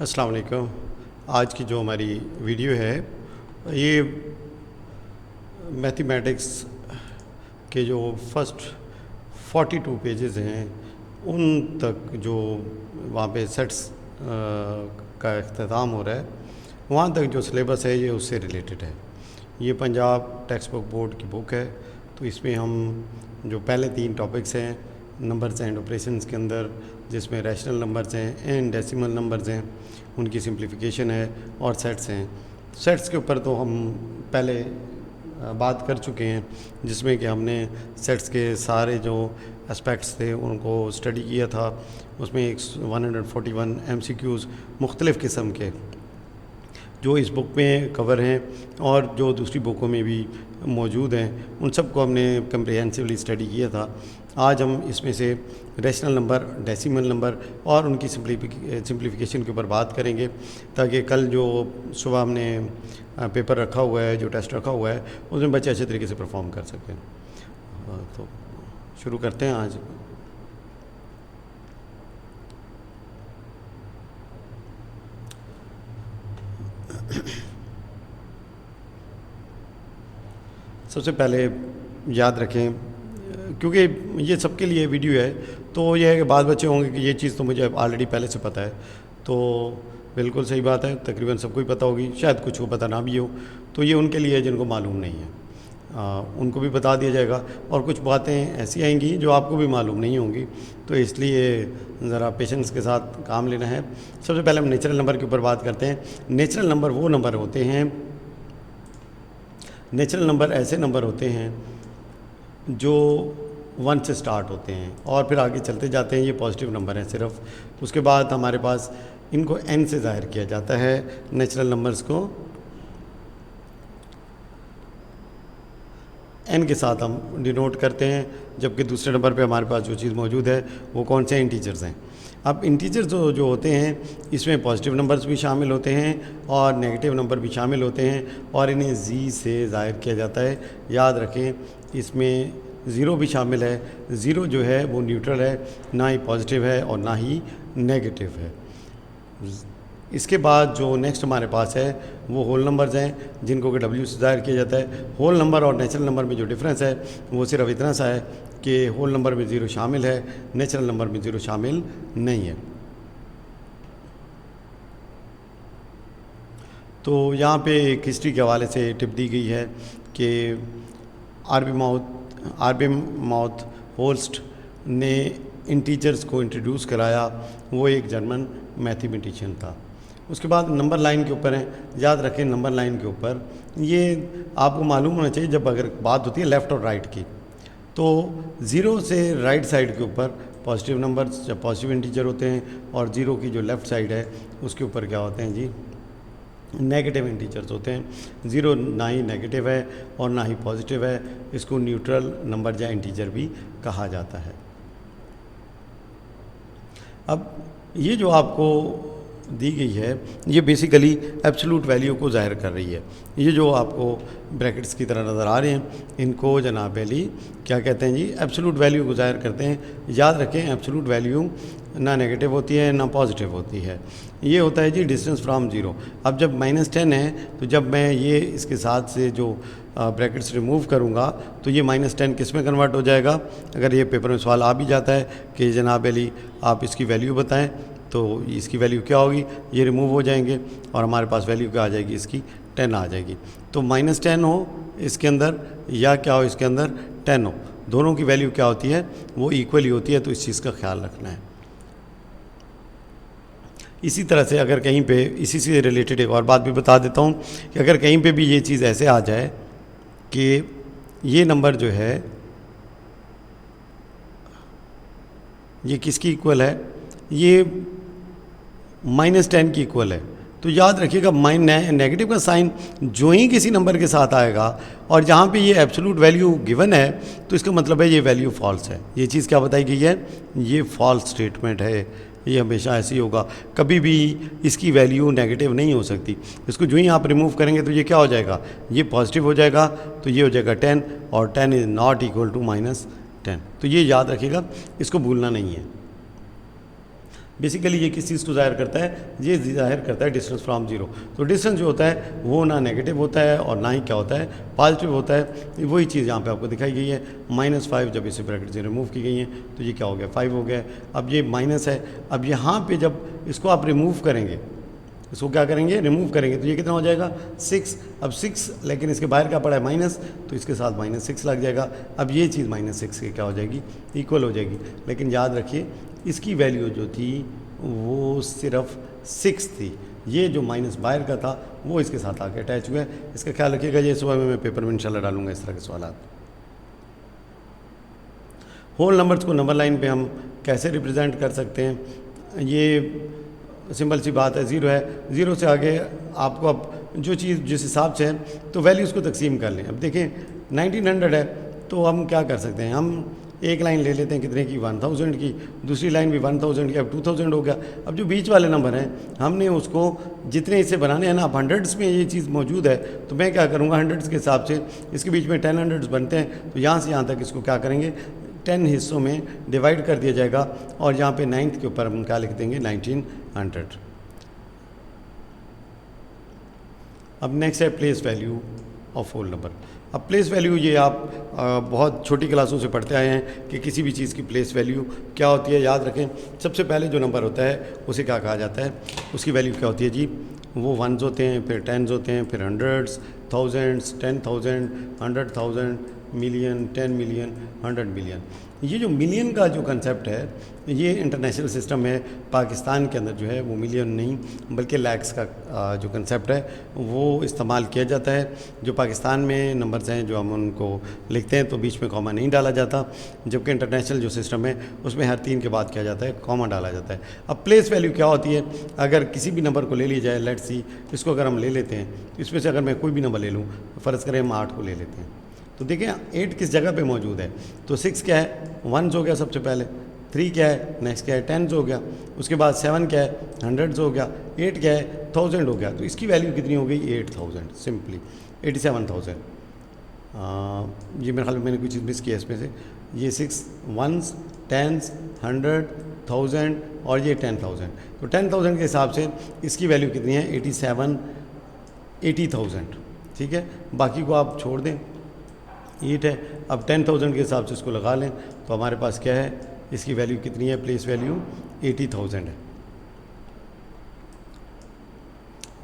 अस्सलाम वालेकुम। आज की जो हमारी वीडियो है ये मैथमेटिक्स के जो फर्स्ट 42 पेजेस हैं उन तक जो वहाँ पे सेट्स का अख्ताम हो रहा है, वहाँ तक जो सिलेबस है ये उससे रिलेटेड है। ये पंजाब टेक्स्ट बुक बोर्ड की बुक है, तो इसमें हम जो पहले 3 टॉपिक्स हैं नंबर्स एंड ऑपरेशंस के अंदर, जिसमें रैशनल नंबर्स हैं एंड डेसिमल नंबर्स हैं, उनकी सिंप्लीफिकेशन है और सेट्स हैं। सेट्स के ऊपर तो हम पहले बात कर चुके हैं, जिसमें कि हमने सेट्स के सारे जो एस्पेक्ट्स थे उनको स्टडी किया था। उसमें 141 MCQs मुख्तलिफ़ किस्म के जो इस बुक में कवर हैं और जो दूसरी बुकों में भी मौजूद हैं, उन सब को हमने कम्प्रिहेंसिवली स्टडी किया था। आज हम इसमें से रैशनल नंबर, डेसिमल नंबर और उनकी सिंप्लीफिकेशन के ऊपर बात करेंगे, ताकि कल जो सुबह हमने पेपर रखा हुआ है, जो टेस्ट रखा हुआ है, उसमें बच्चे अच्छे तरीके से परफॉर्म कर सकें। तो शुरू करते हैं आज। सबसे पहले याद रखें, क्योंकि ये सबके लिए वीडियो है, तो ये है कि बाद बच्चे होंगे कि ये चीज़ तो मुझे ऑलरेडी पहले से पता है, तो बिल्कुल सही बात है, तकरीबन सबको ही पता होगी, शायद कुछ को पता ना भी हो, तो ये उनके लिए जिनको मालूम नहीं है उनको भी बता दिया जाएगा। और कुछ बातें ऐसी आएंगी जो आपको भी मालूम नहीं होंगी, तो इसलिए ज़रा पेशेंस के साथ काम लेना है। सबसे पहले हम नेचुरल नंबर के ऊपर बात करते हैं। नेचुरल नंबर वो नंबर होते हैं, नेचुरल नंबर ऐसे नंबर होते हैं जो 1 से स्टार्ट होते हैं और फिर आगे चलते जाते हैं। ये पॉजिटिव नंबर हैं सिर्फ। उसके बाद हमारे पास इनको n से ज़ाहिर किया जाता है, नेचुरल नंबर्स को n के साथ हम डिनोट करते हैं, जबकि दूसरे नंबर पे हमारे पास जो चीज़ मौजूद है वो कौन से इंटीजर्स हैं। अब इंटीजर्स जो होते हैं, इसमें पॉजिटिव नंबर्स भी शामिल होते हैं और नेगेटिव नंबर भी शामिल होते हैं और इन्हें z से ज़ाहिर किया जाता है। याद रखें, इसमें ज़ीरो भी शामिल है। ज़ीरो जो है वो न्यूट्रल है, ना ही पॉजिटिव है और ना ही नेगेटिव है। इसके बाद जो नेक्स्ट हमारे पास है वो होल नंबर्स हैं, जिनको कि w से ज़ाहिर किया जाता है। होल नंबर और नेचुरल नंबर में जो डिफरेंस है वो सिर्फ इतना सा है कि होल नंबर में ज़ीरो शामिल है, नेचुरल नंबर में ज़ीरो शामिल नहीं है। तो यहाँ पे एक हिस्ट्री के हवाले से टिप दी गई है कि आरबी माउथ होल्स्ट ने इंटीजर्स को इंट्रोड्यूस कराया। वो एक जर्मन मैथमेटिशियन था। उसके बाद नंबर लाइन के ऊपर है। याद रखें, नंबर लाइन के ऊपर ये आपको मालूम होना चाहिए, जब अगर बात होती है लेफ़्ट और राइट की, तो ज़ीरो से राइट साइड के ऊपर पॉजिटिव नंबर्स, जब पॉजिटिव इंटीजर होते हैं, और ज़ीरो की जो लेफ़्ट साइड है उसके ऊपर क्या होते हैं जी, नेगेटिव इंटीजर्स होते हैं। ज़ीरो ना ही नेगेटिव है और ना ही पॉजिटिव है, इसको न्यूट्रल नंबर या इंटीजर भी कहा जाता है। अब ये जो आपको दी गई है ये बेसिकली एब्सोल्यूट वैल्यू को ज़ाहिर कर रही है। ये जो आपको ब्रैकेट्स की तरह नज़र आ रहे हैं, इनको जनाब अली क्या कहते हैं जी, एब्सोल्यूट वैल्यू को ज़ाहिर करते हैं। याद रखें, एब्सोल्यूट वैल्यू ना नेगेटिव होती है ना पॉजिटिव होती है। ये होता है जी डिस्टेंस फ्रॉम ज़ीरो। अब जब -10 है, तो जब मैं ये इसके साथ से जो ब्रैकेट्स रिमूव करूँगा तो ये -10 किस में कन्वर्ट हो जाएगा। अगर ये पेपर में सवाल आ भी जाता है कि जनाब अली आप इसकी वैल्यू बताएं, तो इसकी वैल्यू क्या होगी, ये रिमूव हो जाएंगे और हमारे पास वैल्यू क्या आ जाएगी, इसकी 10 आ जाएगी। तो -10 हो इसके अंदर या क्या हो इसके अंदर 10 हो, दोनों की वैल्यू क्या होती है, वो इक्वली होती है। तो इस चीज़ का ख्याल रखना है। इसी तरह से अगर कहीं पे इसी से रिलेटेड एक और बात भी बता देता हूँ कि अगर कहीं पे भी ये चीज़ ऐसे आ जाए कि ये नंबर जो है ये किसकी इक्वल है, ये -10 की इक्वल है, तो याद रखिएगा नेगेटिव का साइन जो ही किसी नंबर के साथ आएगा और जहाँ पे ये एब्सोल्यूट वैल्यू गिवन है, तो इसका मतलब है ये वैल्यू फॉल्स है। ये चीज़ क्या बताई गई है, ये फॉल्स स्टेटमेंट है। ये हमेशा ऐसे ही होगा, कभी भी इसकी वैल्यू नेगेटिव नहीं हो सकती। इसको जो ही आप रिमूव करेंगे तो ये क्या हो जाएगा, ये पॉजिटिव हो जाएगा, तो ये हो जाएगा 10 और 10 इज़ नॉट इक्वल टू -10। तो ये याद रखिएगा, इसको भूलना नहीं है। बेसिकली ये किस चीज़ को ज़ाहिर करता है, ये ज़ाहिर करता है डिस्टेंस फ्रॉम जीरो। तो डिस्टेंस जो होता है वो ना नेगेटिव होता है और ना ही क्या होता है पॉजिटिव होता है। वही चीज़ यहाँ पे आपको दिखाई गई है -5 जब इसे ब्रैकेट से रिमूव की गई है तो ये क्या हो गया 5 हो गया। अब ये माइनस है, अब यहाँ पे जब इसको आप रिमूव करेंगे, इसको क्या करेंगे रिमूव करेंगे तो ये कितना हो जाएगा 6। अब 6 लेकिन इसके बाहर क्या पड़ा है माइनस, तो इसके साथ -6 लग जाएगा। अब ये चीज़ -6 की क्या हो जाएगी इक्वल हो जाएगी। लेकिन याद रखिए इसकी वैल्यू जो थी वो सिर्फ 6 थी, ये जो माइनस बाहर का था वो इसके साथ आके अटैच हुआ है। इसका ख्याल रखिएगा, ये सुबह में मैं पेपर में इंशाल्लाह डालूंगा इस तरह के सवाल। होल नंबर्स को नंबर लाइन पे हम कैसे रिप्रेजेंट कर सकते हैं, ये सिंपल सी बात है, ज़ीरो है, ज़ीरो से आगे आपको अब जो चीज़ जिस हिसाब से है तो वैल्यूज़ को तकसीम कर लें। अब देखें 1900 है तो हम क्या कर सकते हैं, हम एक लाइन ले लेते हैं कितने की 1000 की, दूसरी लाइन भी 1000 की, अब 2000 हो गया। अब जो बीच वाले नंबर हैं हमने उसको जितने इसे बनाने हैं ना, अब हंड्रेड्स में ये चीज़ मौजूद है तो मैं क्या करूँगा हंड्रेड्स के हिसाब से इसके बीच में 10 हंड्रेड्स बनते हैं तो यहाँ से यहाँ तक इसको क्या करेंगे 10 हिस्सों में डिवाइड कर दिया जाएगा और यहाँ पे 9th के ऊपर हम क्या लिख देंगे 1900। अब नेक्स्ट है place value of whole number. अब प्लेस वैल्यू ये आप बहुत छोटी क्लासों से पढ़ते आए हैं कि किसी भी चीज़ की प्लेस वैल्यू क्या होती है। याद रखें सबसे पहले जो नंबर होता है उसे क्या कहा जाता है, उसकी वैल्यू क्या होती है जी, वो वंस होते हैं, फिर टेंस होते हैं, फिर hundreds, thousands, 10,000, 100,000, million, 10 million, 100 million. ये जो मिलियन का जो कंसेप्ट है ये इंटरनेशनल सिस्टम है, पाकिस्तान के अंदर जो है वो मिलियन नहीं बल्कि लैक्स का जो कंसेप्ट है वो इस्तेमाल किया जाता है। जो पाकिस्तान में नंबर्स हैं जो हम उनको लिखते हैं तो बीच में कॉमा नहीं डाला जाता, जबकि इंटरनेशनल जो सिस्टम है उसमें हर 3 के बाद क्या जाता है कॉमा डाला जाता है। अब प्लेस वैल्यू क्या होती है, अगर किसी भी नंबर को ले लिया जाए, लेट्स सी इसको अगर हम ले लेते हैं, इसमें से अगर मैं कोई भी नंबर ले लूँ, फ़र्ज़ करें हम 8 को ले लेते हैं, तो देखें 8 किस जगह पे मौजूद है, तो 6 क्या है 1 हो गया सबसे पहले, 3 क्या है नेक्स्ट क्या है 10 हो गया, उसके बाद 7 क्या है 100 हो गया, 8 क्या है 1000 हो गया। तो इसकी वैल्यू कितनी हो गई 8000, सिंपली 87,000। ये मेरे ख्याल में मैंने कोई चीज़ मिस किया इसमें से, ये 6 1s 10s 100 1000 और ये 10,000, तो 10,000 के हिसाब से इसकी वैल्यू कितनी है 80,000, ठीक है। बाकी को आप छोड़ दें, 8 है। अब 10,000 के हिसाब से इसको लगा लें तो हमारे पास क्या है, इसकी वैल्यू कितनी है, प्लेस वैल्यू 80,000 है।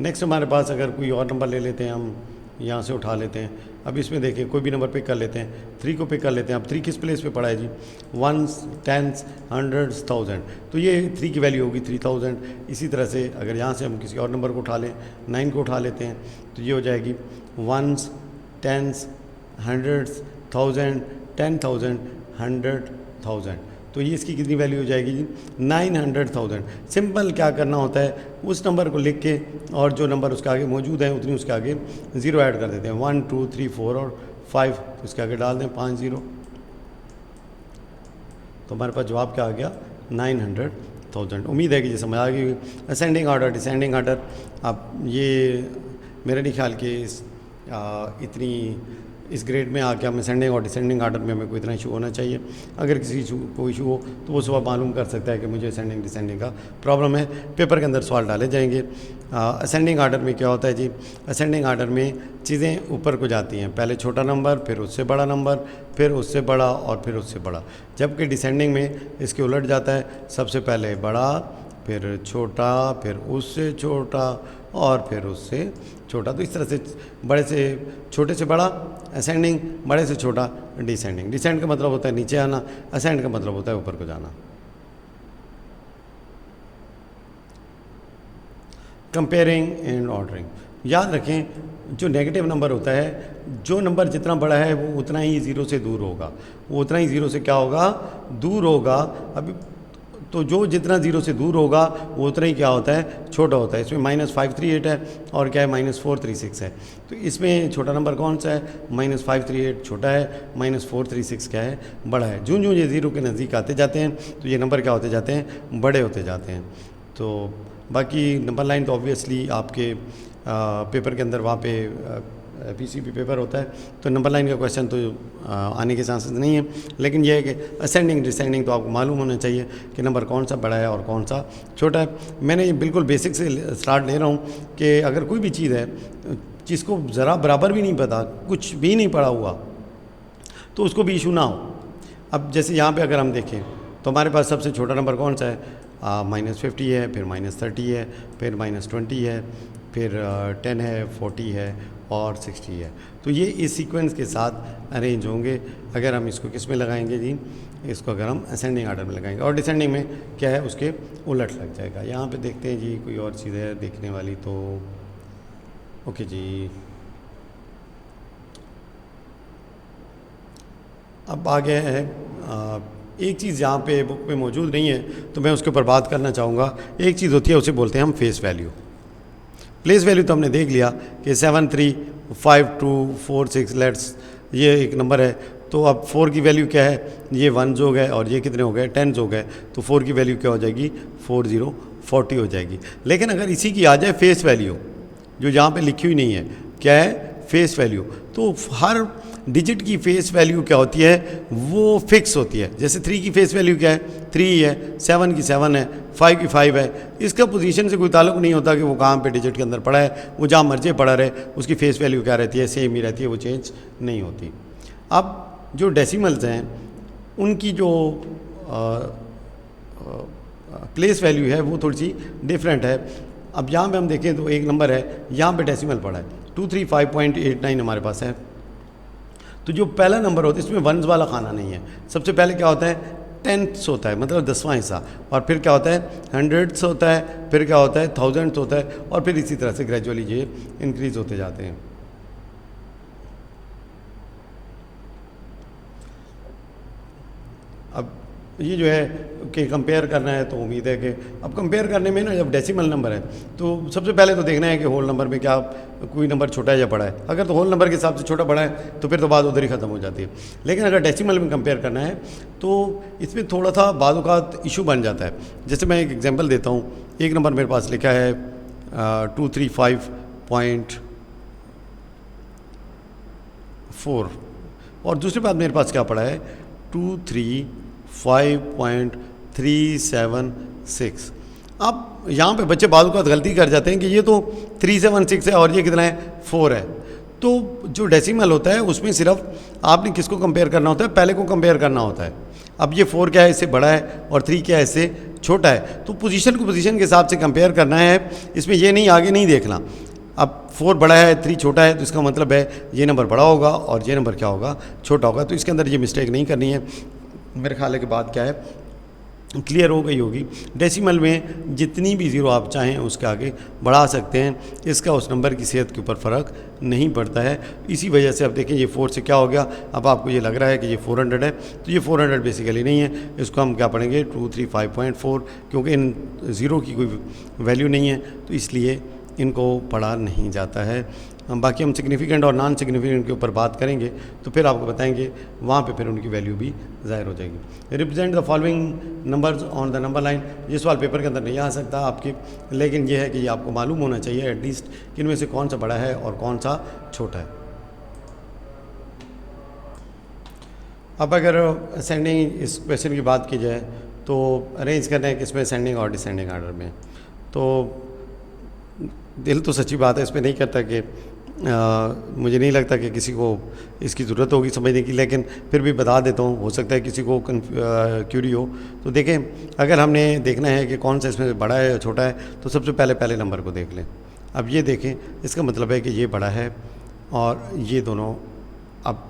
नेक्स्ट हमारे पास अगर कोई और नंबर ले लेते हैं, हम यहाँ से उठा लेते हैं। अब इसमें देखिए कोई भी नंबर पिक कर लेते हैं, 3 को पिक कर लेते हैं। अब 3 किस प्लेस पे पड़ा है जी, 1s 10s 100s 1000, तो ये 3 की वैल्यू होगी 3000। इसी तरह से अगर यहाँ से हम किसी और नंबर को उठा लें, 9 को उठा लेते हैं तो ये हो जाएगी 1s 10s 100s 1000 10,000 100,000, तो ये इसकी कितनी वैल्यू हो जाएगी जी 900,000। सिंपल क्या करना होता है, उस नंबर को लिख के और जो नंबर उसके आगे मौजूद है उतनी उसके आगे 0 ऐड कर देते हैं, 1 2 3 4 और 5 उसके आगे डाल दें 5 0, तो हमारे पास जवाब क्या आ गया 900,000। उम्मीद है कि ये समझ आ गई। असेंडिंग ऑर्डर डिसेंडिंग ऑर्डर, अब ये मेरे नहीं ख्याल कि इतनी इस ग्रेड में आके हमें असेंडिंग और डिसेंडिंग ऑर्डर में हमें कोई इतना इशू होना चाहिए। अगर किसी को इशू हो तो वो सुबह मालूम कर सकता है कि मुझे असेंडिंग डिसेंडिंग का प्रॉब्लम है, पेपर के अंदर सवाल डाले जाएंगे। असेंडिंग ऑर्डर में क्या होता है जी, असेंडिंग ऑर्डर में चीज़ें ऊपर को जाती हैं, पहले छोटा नंबर, फिर उससे बड़ा नंबर, फिर उससे बड़ा और फिर उससे बड़ा। जबकि डिसेंडिंग में इसके उलट जाता है, सबसे पहले बड़ा, फिर छोटा, फिर उससे छोटा और फिर उससे छोटा। तो इस तरह से बड़े से छोटे से बड़ा असेंडिंग, बड़े से छोटा डिसेंडिंग। डिसेंड का मतलब होता है नीचे आना, असेंड का मतलब होता है ऊपर को जाना। कंपेयरिंग एंड ऑर्डरिंग, याद रखें जो नेगेटिव नंबर होता है, जो नंबर जितना बड़ा है वो उतना ही 0 से दूर होगा, वो उतना ही 0 से क्या होगा दूर होगा। अभी तो जो जितना 0 से दूर होगा वो उतना ही क्या होता है छोटा होता है। इसमें -538 है और क्या है -436 है, तो इसमें छोटा नंबर कौन सा है, -538 छोटा है, -436 क्या है बड़ा है। जूं जूं ये 0 के नज़दीक आते जाते हैं तो ये नंबर क्या होते जाते हैं बड़े होते जाते हैं। तो बाकी नंबर लाइन तो ऑब्वियसली आपके पेपर के अंदर वहाँ पे पीसीबी पेपर होता है तो नंबर लाइन का क्वेश्चन तो आने के चांसेस नहीं है, लेकिन यह है कि असेंडिंग डिसेंडिंग तो आपको मालूम होना चाहिए कि नंबर कौन सा बड़ा है और कौन सा छोटा है। मैंने ये बिल्कुल बेसिक से स्टार्ट ले रहा हूँ कि अगर कोई भी चीज़ है जिसको ज़रा बराबर भी नहीं पता, कुछ भी नहीं पढ़ा हुआ, तो उसको भी इशू ना हो। अब जैसे यहाँ पे अगर हम देखें तो हमारे पास सबसे छोटा नंबर कौन सा है, -50 है, फिर -30 है, फिर -20 है, फिर 10 है, 40 है और 60 है। तो ये इस सीक्वेंस के साथ अरेंज होंगे। अगर हम इसको किस में लगाएंगे जी, इसको अगर हम असेंडिंग आर्डर में लगाएंगे, और डिसेंडिंग में क्या है उसके उलट लग जाएगा। यहाँ पे देखते हैं जी कोई और चीज़ है देखने वाली, तो ओके जी। अब आगे है एक चीज़ यहाँ पे बुक में मौजूद नहीं है तो मैं उसके ऊपर बात करना चाहूँगा। एक चीज़ होती है उसे बोलते हैं हम फेस वैल्यू। प्लेस वैल्यू तो हमने देख लिया कि 7 3 5 2 4 6 लेट्स, ये एक नंबर है। तो अब 4 की वैल्यू क्या है, ये 1 हो गए और ये कितने हो गए 10 हो गए, तो 4 की वैल्यू क्या हो जाएगी 40 हो जाएगी। लेकिन अगर इसी की आ जाए फेस वैल्यू जो यहाँ पे लिखी हुई नहीं है, क्या है फेस वैल्यू, तो हर डिजिट की फेस वैल्यू क्या होती है वो फिक्स होती है। जैसे 3 की फेस वैल्यू क्या है 3 है, 7 की 7 है, 5 की 5 है। इसका पोजीशन से कोई ताल्लुक नहीं होता कि वो कहाँ पे डिजिट के अंदर पड़ा है, वो जहाँ मर्जी पड़ा रहे, उसकी फेस वैल्यू क्या रहती है सेम ही रहती है, वो चेंज नहीं होती। अब जो डेसिमल्स हैं उनकी जो प्लेस वैल्यू है वो थोड़ी सी डिफरेंट है। अब यहाँ पे हम देखें तो एक नंबर है, यहाँ पे डेसिमल पड़ा है 235.89 हमारे पास है। तो जो पहला नंबर होता है इसमें वंस वाला खाना नहीं है। सबसे पहले क्या होता है 10ths होता है, मतलब 10वां हिस्सा, और फिर क्या होता है 100ths होता है, फिर क्या होता है 1000ths होता है, और फिर इसी तरह से ग्रेजुअली ये इंक्रीज होते जाते हैं। अब ये जो है कि कंपेयर करना है तो उम्मीद है कि अब कंपेयर करने में ना जब डेसिमल नंबर है तो सबसे पहले तो देखना है कि होल नंबर में क्या कोई नंबर छोटा है या बड़ा है। अगर तो होल नंबर के हिसाब से छोटा बड़ा है तो फिर तो बात उधर ही ख़त्म हो जाती है। लेकिन अगर डेसिमल में कंपेयर करना है तो इसमें थोड़ा सा बाद का इशू बन जाता है। जैसे मैं एक एग्जाम्पल देता हूँ, एक नंबर मेरे पास लिखा है 235.4 और दूसरी बात मेरे पास क्या पड़ा है 235.376। अब यहाँ पे बच्चे बाद का गलती कर जाते हैं कि ये तो 376 है और ये कितना है 4 है। तो जो डेसिमल होता है उसमें सिर्फ आपने किसको कंपेयर करना होता है, पहले को कंपेयर करना होता है। अब ये 4 क्या है इससे बड़ा है और 3 क्या है इससे छोटा है, तो पोजीशन को पोजीशन के हिसाब से कंपेयर करना है। इसमें ये नहीं आगे नहीं देखना। अब 4 बड़ा है 3 छोटा है तो इसका मतलब है ये नंबर बड़ा होगा और ये नंबर क्या होगा छोटा होगा। तो इसके अंदर ये मिस्टेक नहीं करनी है। मेरे ख्याल है कि बात क्या है क्लियर हो गई होगी। डेसिमल में जितनी भी ज़ीरो आप चाहें उसके आगे बढ़ा सकते हैं, इसका उस नंबर की सेहत के ऊपर फ़र्क नहीं पड़ता है। इसी वजह से अब देखें ये 4 से क्या हो गया, अब आपको ये लग रहा है कि ये 400 है, तो ये 400 बेसिकली नहीं है, इसको हम क्या पढ़ेंगे 235.4, क्योंकि इन ज़ीरो की कोई वैल्यू नहीं है तो इसलिए इनको पढ़ा नहीं जाता है। बाकी हम सिग्निफिकेंट और नॉन सिग्निफिकेंट के ऊपर बात करेंगे तो फिर आपको बताएंगे, वहाँ पे फिर उनकी वैल्यू भी ज़ाहिर हो जाएगी। Represent the following numbers on the number line, ये सवाल पेपर के अंदर नहीं आ सकता आपके, लेकिन ये है कि ये आपको मालूम होना चाहिए एटलीस्ट कि इनमें से कौन सा बड़ा है और कौन सा छोटा है। अब अगर असेंडिंग इस क्वेश्चन की बात की जाए तो अरेंज करना है किसमें असेंडिंग और डिसेंडिंग आर्डर में, तो दिल तो सच्ची बात है इसमें नहीं करता कि मुझे नहीं लगता कि किसी को इसकी ज़रूरत होगी समझने की, लेकिन फिर भी बता देता हूँ, हो सकता है किसी को क्यूरी हो। तो देखें अगर हमने देखना है कि कौन सा इसमें बड़ा है या छोटा है तो सबसे पहले नंबर को देख लें। अब ये देखें, इसका मतलब है कि ये बड़ा है और ये दोनों, अब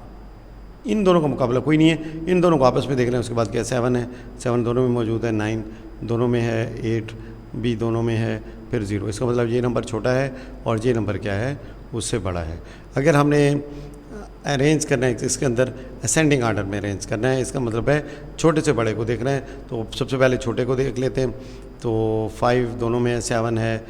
इन दोनों का मुकाबला कोई नहीं है, इन दोनों को आपस में देख लें। उसके बाद क्या 7 है, 7 दोनों में मौजूद है, 9 दोनों में है, 8 भी दोनों में है, फिर 0। इसका मतलब ये नंबर छोटा है और ये नंबर क्या है उससे बड़ा है। अगर हमने अरेंज करना है इसके अंदर असेंडिंग आर्डर में अरेंज करना है, इसका मतलब है छोटे से बड़े को देखना है। तो सबसे पहले छोटे को देख लेते हैं। तो 5 दोनों में है, 7 है,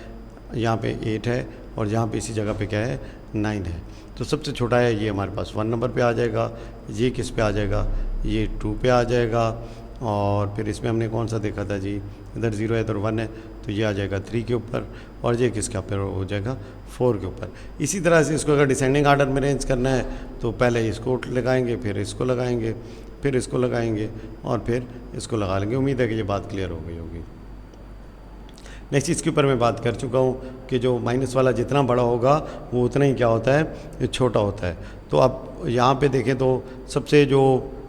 यहाँ पे 8 है और यहाँ पे इसी जगह पे क्या है 9 है। तो सबसे छोटा है ये हमारे पास 1 नंबर पे आ जाएगा, ये किस पे आ जाएगा, ये 2 पे आ जाएगा, और फिर इसमें हमने कौन सा देखा था जी, इधर 0 है इधर 1 है, तो ये आ जाएगा 3 के ऊपर, और ये किसके ऊपर हो जाएगा 4 के ऊपर। इसी तरह से इसको अगर डिसेंडिंग आर्डर में अरेंज करना है तो पहले इसको लगाएंगे, फिर इसको लगाएंगे, फिर इसको लगाएंगे और फिर इसको लगा लेंगे। उम्मीद है कि ये बात क्लियर हो गई होगी। नेक्स्ट इसके ऊपर मैं बात कर चुका हूँ कि जो माइनस वाला जितना बड़ा होगा वो उतना ही क्या होता है, छोटा होता है। तो अब यहाँ पे देखें तो सबसे जो,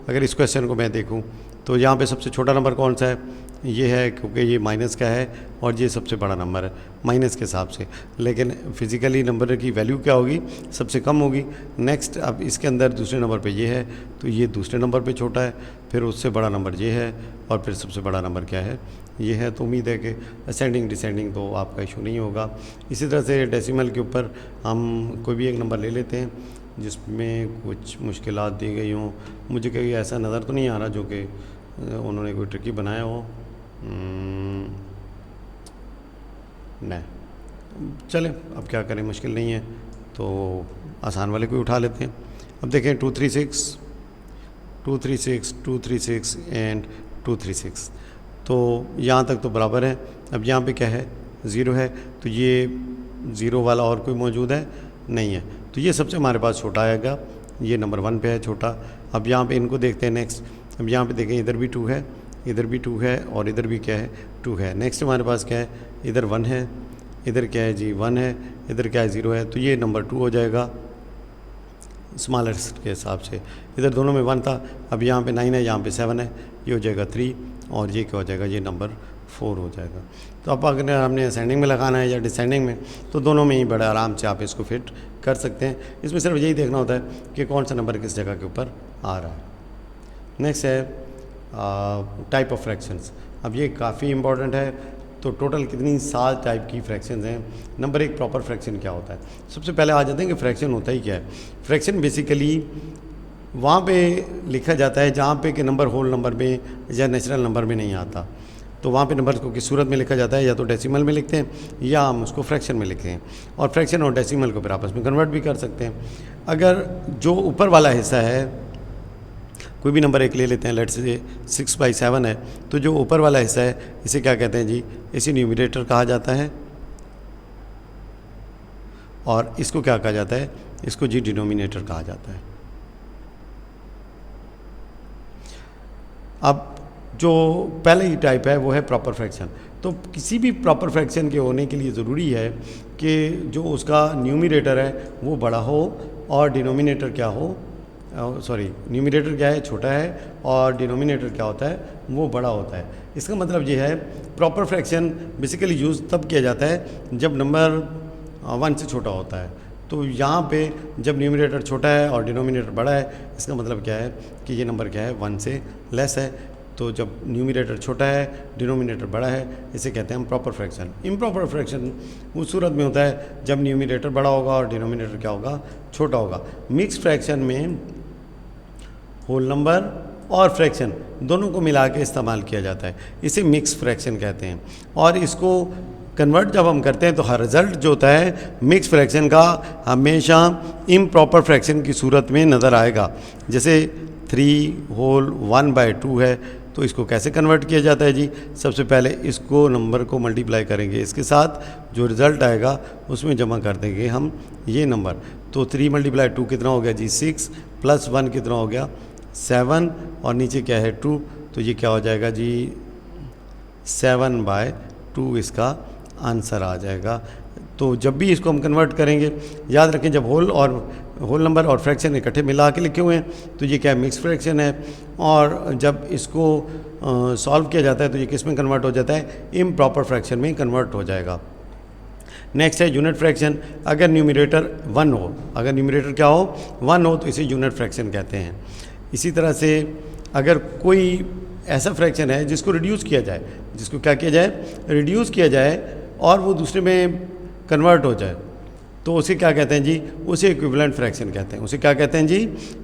अगर इस क्वेश्चन को मैं देखूँ तो यहाँ पे सबसे छोटा नंबर कौन सा है, ये है, क्योंकि ये माइनस का है और ये सबसे बड़ा नंबर है माइनस के हिसाब से। लेकिन फिज़िकली नंबर की वैल्यू क्या होगी, सबसे कम होगी। नेक्स्ट अब इसके अंदर दूसरे नंबर पे ये है, तो ये दूसरे नंबर पे छोटा है, फिर उससे बड़ा नंबर ये है और फिर सबसे बड़ा नंबर क्या है, ये है। तो उम्मीद है कि असेंडिंग डिसेंडिंग तो आपका इशू नहीं होगा। इसी तरह से डेसिमल के ऊपर हम कोई भी एक नंबर ले लेते हैं जिसमें कुछ मुश्किलात दी गई हों। मुझे कहीं ऐसा नज़र तो नहीं आ रहा जो कि उन्होंने कोई ट्रिकी बनाया हो। नहीं, चलें अब क्या करें, मुश्किल नहीं है तो आसान वाले को उठा लेते हैं। अब देखें 236 236 236 एंड 236, तो यहाँ तक तो बराबर है। अब यहाँ पे क्या है, 0 है, तो ये 0 वाला और कोई मौजूद है नहीं है, तो ये सबसे हमारे पास छोटा आएगा, ये नंबर 1 पे है छोटा। अब यहाँ पे इनको देखते हैं नेक्स्ट। अब यहाँ पे देखें इधर भी 2 है, इधर भी 2 है और इधर भी क्या है 2 है। नेक्स्ट हमारे पास क्या है, इधर 1 है, इधर क्या है जी 1 है, इधर क्या है 0 है, तो ये नंबर 2 हो जाएगा स्मॉलेस्ट के हिसाब से। इधर दोनों में 1 था, अब यहाँ पे 9 है, यहाँ पे 7 है, ये हो जाएगा 3 और ये क्या हो जाएगा, ये नंबर 4 हो जाएगा। तो अब अगर हमने असेंडिंग में लगाना है या डिसेंडिंग में, तो दोनों में ही बड़े आराम से आप इसको फिट कर सकते हैं। इसमें सिर्फ यही देखना होता है कि कौन सा नंबर किस जगह के ऊपर आ रहा है। नेक्स्ट है टाइप ऑफ फ्रैक्शंस। अब ये काफ़ी इंपॉर्टेंट है। तो टोटल कितनी 7 टाइप की फ्रैक्शंस हैं। नंबर 1 प्रॉपर फ्रैक्शन क्या होता है। सबसे पहले आ जाते हैं कि फ्रैक्शन होता ही क्या है। फ्रैक्शन बेसिकली वहाँ पे लिखा जाता है जहाँ पे कि नंबर होल नंबर में या नेचुरल नंबर में नहीं आता, तो वहाँ पे नंबर को किस सूरत में लिखा जाता है, या तो डेसिमल में लिखते हैं या हम उसको फ्रैक्शन में लिखते हैं। और फ्रैक्शन और डेसिमल को फिर आपस में कन्वर्ट भी कर सकते हैं। अगर जो ऊपर वाला हिस्सा है, कोई भी नंबर एक ले लेते हैं, लेट्स से 6/7 है, तो जो ऊपर वाला हिस्सा है इसे क्या कहते हैं जी, इसे न्यूमरेटर कहा जाता है। और इसको क्या कहा जाता है, इसको जी डिनोमिनेटर कहा जाता है। अब जो पहले ही टाइप है वो है प्रॉपर फ्रैक्शन। तो किसी भी प्रॉपर फ्रैक्शन के होने के लिए ज़रूरी है कि जो उसका न्यूमरेटर है वो बड़ा हो और डिनोमिनेटर क्या हो, न्यूमरेटर क्या है, छोटा है, और डिनोमिनेटर क्या होता है, वो बड़ा होता है। इसका मतलब ये है प्रॉपर फ्रैक्शन बेसिकली यूज़ तब किया जाता है जब नंबर 1 से छोटा होता है। तो यहाँ पे जब न्यूमरेटर छोटा है और डिनोमिनेटर बड़ा है, इसका मतलब क्या है कि ये नंबर क्या है, 1 से लेस है। तो जब न्यूमरेटर छोटा है, डिनोमिनेटर बड़ा है, इसे कहते हैं हम प्रॉपर फ्रैक्शन। इम्प्रॉपर फ्रैक्शन उस सूरत में होता है जब न्यूमरेटर बड़ा होगा और डिनोमिनेटर क्या होगा, छोटा होगा। मिक्स फ्रैक्शन में होल नंबर और फ्रैक्शन दोनों को मिला के इस्तेमाल किया जाता है, इसे मिक्स फ्रैक्शन कहते हैं। और इसको कन्वर्ट जब हम करते हैं तो हर रिज़ल्ट जो होता है मिक्स फ्रैक्शन का हमेशा इम्प्रॉपर फ्रैक्शन की सूरत में नज़र आएगा। जैसे 3/2 है, तो इसको कैसे कन्वर्ट किया जाता है जी, सबसे पहले इसको नंबर को मल्टीप्लाई करेंगे, इसके साथ जो रिज़ल्ट आएगा उसमें जमा कर देंगे हम ये नंबर। तो 3 × 2 कितना हो गया जी 6, + 1 कितना हो गया 7, और नीचे क्या है 2, तो ये क्या हो जाएगा जी 7/2 इसका आंसर आ जाएगा। तो जब भी इसको हम कन्वर्ट करेंगे, याद रखें जब होल नंबर और फ्रैक्शन इकट्ठे मिला के लिखे हुए हैं तो ये क्या है, मिक्स फ्रैक्शन है। और जब इसको सॉल्व किया जाता है तो ये किस में कन्वर्ट हो जाता है, इम्प्रॉपर फ्रैक्शन में कन्वर्ट हो जाएगा। नेक्स्ट है यूनिट फ्रैक्शन। अगर न्यूमरेटर 1 हो, अगर न्यूमरेटर क्या हो 1 हो, तो इसे यूनिट फ्रैक्शन कहते हैं। इसी तरह से अगर कोई ऐसा फ्रैक्शन है जिसको रिड्यूस किया जाए, जिसको क्या किया जाए, रिड्यूस किया जाए और वो दूसरे में कन्वर्ट हो जाए, तो उसे क्या कहते हैं जी, उसे इक्विवेलेंट फ्रैक्शन कहते हैं। उसे क्या कहते हैं जी,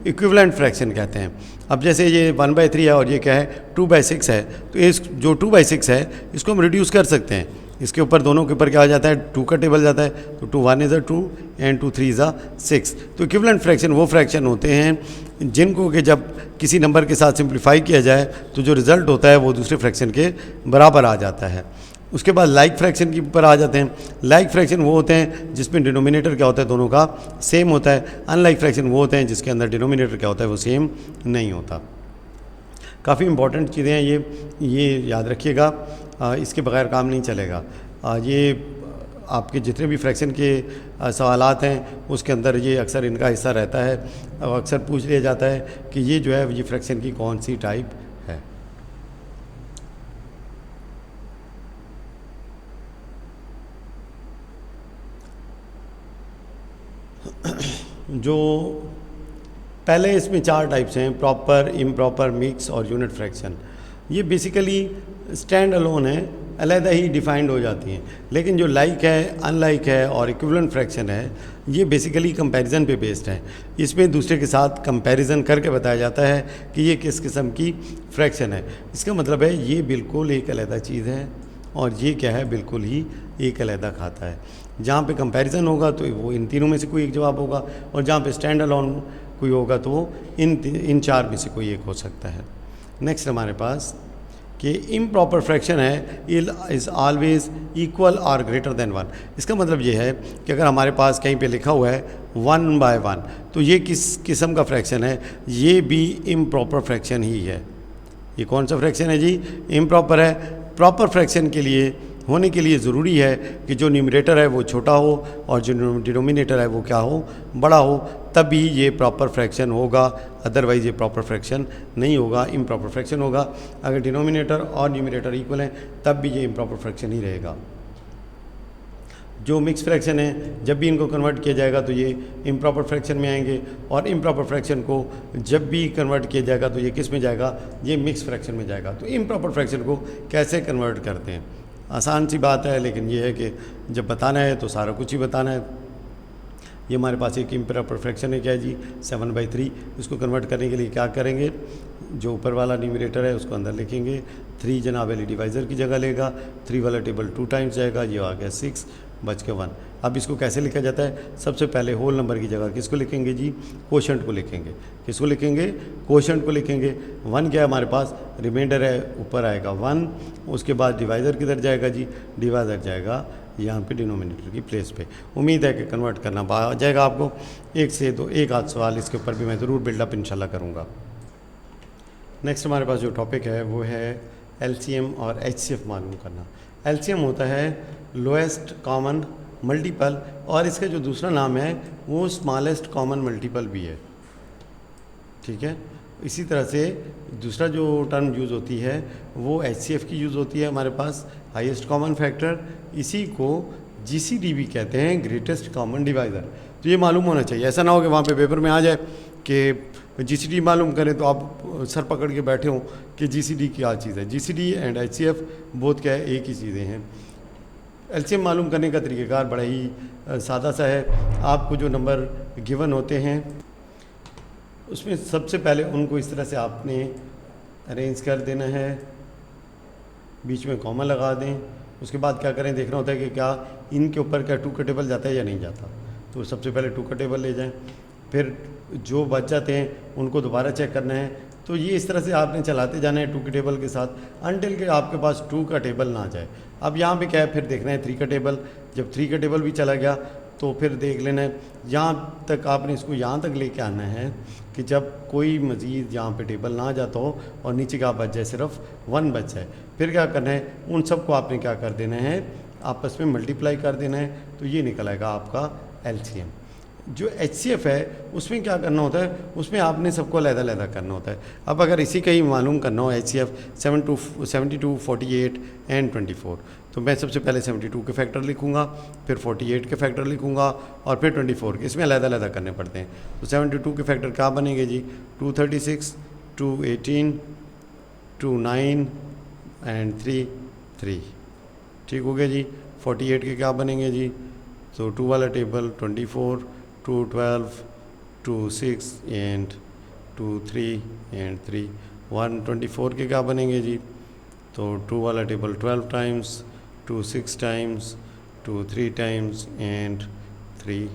इक्विवेलेंट फ्रैक्शन कहते हैं। अब जैसे ये 1/3 है और ये क्या है 2/6 है, तो इस जो 2/6 है इसको हम रिड्यूस कर सकते हैं। इसके ऊपर दोनों के ऊपर क्या आ जाता है, 2 का टेबल जाता है, तो 2 1 = 2 एंड 2 3 = 6। तो इक्विवेलेंट फ्रैक्शन वो फ्रैक्शन होते हैं जिनको कि जब किसी नंबर के साथ सिंप्लीफाई किया जाए तो जो रिज़ल्ट होता है वो दूसरे फ्रैक्शन के बराबर आ जाता है। उसके बाद लाइक फ्रैक्शन के ऊपर आ जाते हैं। लाइक फ्रैक्शन वो होते हैं जिसमें डिनोमिनेटर क्या होता है दोनों का सेम होता है। अनलाइक फ्रैक्शन वो होते हैं जिसके अंदर डिनोमिनेटर क्या होता है वो सेम नहीं होता। काफ़ी इंपॉर्टेंट चीज़ें हैं ये याद रखिएगा, इसके बगैर काम नहीं चलेगा। ये आपके जितने भी फ्रैक्शन के सवालात हैं उसके अंदर ये अक्सर इनका हिस्सा रहता है और अक्सर पूछ लिया जाता है कि ये जो है ये फ्रैक्शन की कौन सी टाइप है। जो पहले इसमें 4 टाइप्स हैं, प्रॉपर, इम्प्रॉपर, मिक्स और यूनिट फ्रैक्शन। ये बेसिकली स्टैंड अलोन है, अलहदा ही डिफाइंड हो जाती हैं। लेकिन जो लाइक है, अनलाइक है और इक्विवेलेंट फ्रैक्शन है ये बेसिकली कंपैरिजन पे बेस्ड है। इसमें दूसरे के साथ कंपैरिजन करके बताया जाता है कि ये किस किस्म की फ्रैक्शन है। इसका मतलब है ये बिल्कुल एक अलहदा चीज़ है और ये क्या है, बिल्कुल ही एक अलहदा खाता है। जहाँ पे कंपैरिजन होगा तो वो इन तीनों में से कोई एक जवाब होगा और जहाँ पे स्टैंड अलोन कोई होगा तो वो इन 4 में से कोई एक हो सकता है। नेक्स्ट हमारे पास कि इम्प्रॉपर फ्रैक्शन है इज़ ऑलवेज इक्वल और ग्रेटर देन 1। इसका मतलब ये है कि अगर हमारे पास कहीं पे लिखा हुआ है 1/1 तो ये किस किस्म का फ्रैक्शन है, ये भी इम्प्रॉपर फ्रैक्शन ही है। ये कौन सा फ्रैक्शन है जी, इम्प्रॉपर है। प्रॉपर फ्रैक्शन के लिए होने के लिए ज़रूरी है कि जो न्यूमरेटर है वो छोटा हो और जो डिनोमिनेटर है वो क्या हो, बड़ा हो, तभी ये प्रॉपर फ्रैक्शन होगा। अदरवाइज़ ये प्रॉपर फ्रैक्शन नहीं होगा, इम्प्रॉपर फ्रैक्शन होगा। अगर डिनोमिनेटर और न्यूमरेटर इक्वल हैं तब भी ये इम्प्रॉपर फ्रैक्शन ही रहेगा। जो मिक्स फ्रैक्शन है जब भी इनको कन्वर्ट किया जाएगा तो ये इम्प्रॉपर फ्रैक्शन में आएंगे और इम्प्रॉपर फ्रैक्शन को जब भी कन्वर्ट किया जाएगा तो ये किस में जाएगा, ये मिक्स फ्रैक्शन में जाएगा। तो इम्प्रॉपर फ्रैक्शन को कैसे कन्वर्ट करते हैं, आसान सी बात है, लेकिन ये है कि जब बताना है तो सारा कुछ ही बताना है। ये हमारे पास एक इम्प्रॉपर फ्रैक्शन है, क्या है जी, 7/3। इसको कन्वर्ट करने के लिए क्या करेंगे, जो ऊपर वाला न्यूमरेटर है उसको अंदर लिखेंगे, 3 जनाब वाली डिवाइज़र की जगह लेगा, 3 वाला टेबल 2 टाइम्स जाएगा, ये आ गया 6 बच के 1। अब इसको कैसे लिखा जाता है, सबसे पहले होल नंबर की जगह किसको लिखेंगे जी, कोशेंट को लिखेंगे। किसको लिखेंगे, कोशेंट को लिखेंगे। 1 क्या है हमारे पास, रिमाइंडर है, ऊपर आएगा 1, उसके बाद डिवाइज़र किधर जाएगा जी, डिवाइज़र जाएगा यहाँ पे डिनोमिनेटर की प्लेस पे। उम्मीद है कि कन्वर्ट करना आ जाएगा आपको। एक से दो एक आध सवाल इसके ऊपर भी मैं ज़रूर बिल्डअप इंशाल्लाह करूँगा। नेक्स्ट हमारे पास जो टॉपिक है वो है एलसीएम और एचसीएफ मालूम करना। एलसीएम होता है लोएस्ट कॉमन मल्टीपल और इसका जो दूसरा नाम है वो स्मॉलेस्ट कॉमन मल्टीपल भी है, ठीक है। इसी तरह से दूसरा जो टर्म यूज़ होती है वो एचसीएफ की यूज़ होती है हमारे पास, हाईएस्ट कॉमन फैक्टर। इसी को जीसीडी भी कहते हैं, ग्रेटेस्ट कॉमन डिवाइज़र। तो ये मालूम होना चाहिए, ऐसा ना हो कि वहाँ पे पेपर में आ जाए कि जीसीडी मालूम करें तो आप सर पकड़ के बैठे हों कि जीसीडी क्या चीज़ है। जीसीडी एंड एचसीएफ बोथ क्या है, एक ही चीज़ें हैं। एलसीएम मालूम करने का तरीक़ेकार बड़ा ही सादा सा है। आपको जो नंबर गिवन होते हैं उसमें सबसे पहले उनको इस तरह से आपने अरेंज कर देना है, बीच में कॉमा लगा दें। उसके बाद क्या करें, देखना होता है कि क्या इनके ऊपर क्या 2 का टेबल जाता है या नहीं जाता। तो सबसे पहले 2 का टेबल ले जाएं, फिर जो बच जाते हैं उनको दोबारा चेक करना है। तो ये इस तरह से आपने चलाते जाना है 2 के टेबल के साथ अनटिल के आपके पास 2 का टेबल ना जाए। अब यहाँ पे क्या है, फिर देखना है 3 का टेबल। जब 3 का टेबल भी चला गया तो फिर देख लेना है, यहाँ तक आपने इसको यहाँ तक लेके आना है कि जब कोई मज़ीद यहाँ पे टेबल ना जाता हो और नीचे का बच जाए, सिर्फ 1 बच जाए। फिर क्या करना है, उन सबको आपने क्या कर देना है, आपस में मल्टीप्लाई कर देना है। तो ये निकल आएगा आपका एलसीएम। जो एचसीएफ है उसमें क्या करना होता है, उसमें आपने सबको अलग-अलग करना होता है। अब अगर इसी का ही मालूम करना हो एचसीएफ 72, 48 एंड 24, तो मैं सबसे पहले 72 के फैक्टर लिखूंगा, फिर 48 के फैक्टर लिखूंगा और फिर 24 के। इसमें अलग-अलग करने पड़ते हैं। तो 72 के फैक्टर क्या बनेंगे जी, 236, 218, 29 एंड 3। ठीक हो गया जी। 48 के क्या बनेंगे जी, तो 2 वाला टेबल 24, 2 12, 2 6 एंड 2 3 एंड 3 124 के क्या बनेंगे जी, तो 2 वाला table 12 times, 2 6 times, 2 3 times and 3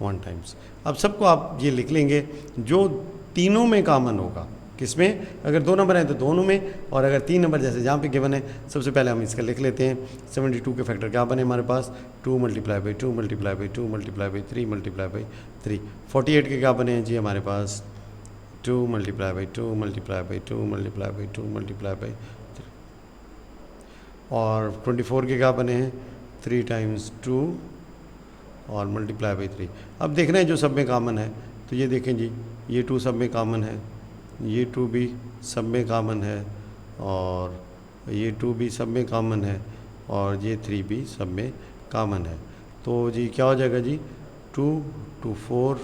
1 times. अब सबको आप ये लिख लेंगे जो तीनों में कॉमन होगा, किसमें, अगर 2 नंबर हैं तो दोनों में, और अगर 3 नंबर जैसे जहाँ पे गिवन है, सबसे पहले हम इसका लिख लेते हैं। 72 के फैक्टर क्या बने हमारे पास, 2 multiply by 2 multiply by 2 multiply by 3 multiply by 3। 48 के क्या बने हैं जी हमारे पास, 2 multiply by 2 multiply by 2 multiply by 2 multiply by 3। और 24 के क्या बने हैं, 3 टाइम्स 2 और मल्टीप्लाई बाई 3। अब देखना है जो सब में कॉमन है, तो ये देखें जी, ये 2 सब में कॉमन है, ये 2 भी सब में कॉमन है, और ये 2 भी सब में कॉमन है, और ये 3 भी सब में कॉमन है। तो जी क्या हो जाएगा जी, 2 2 4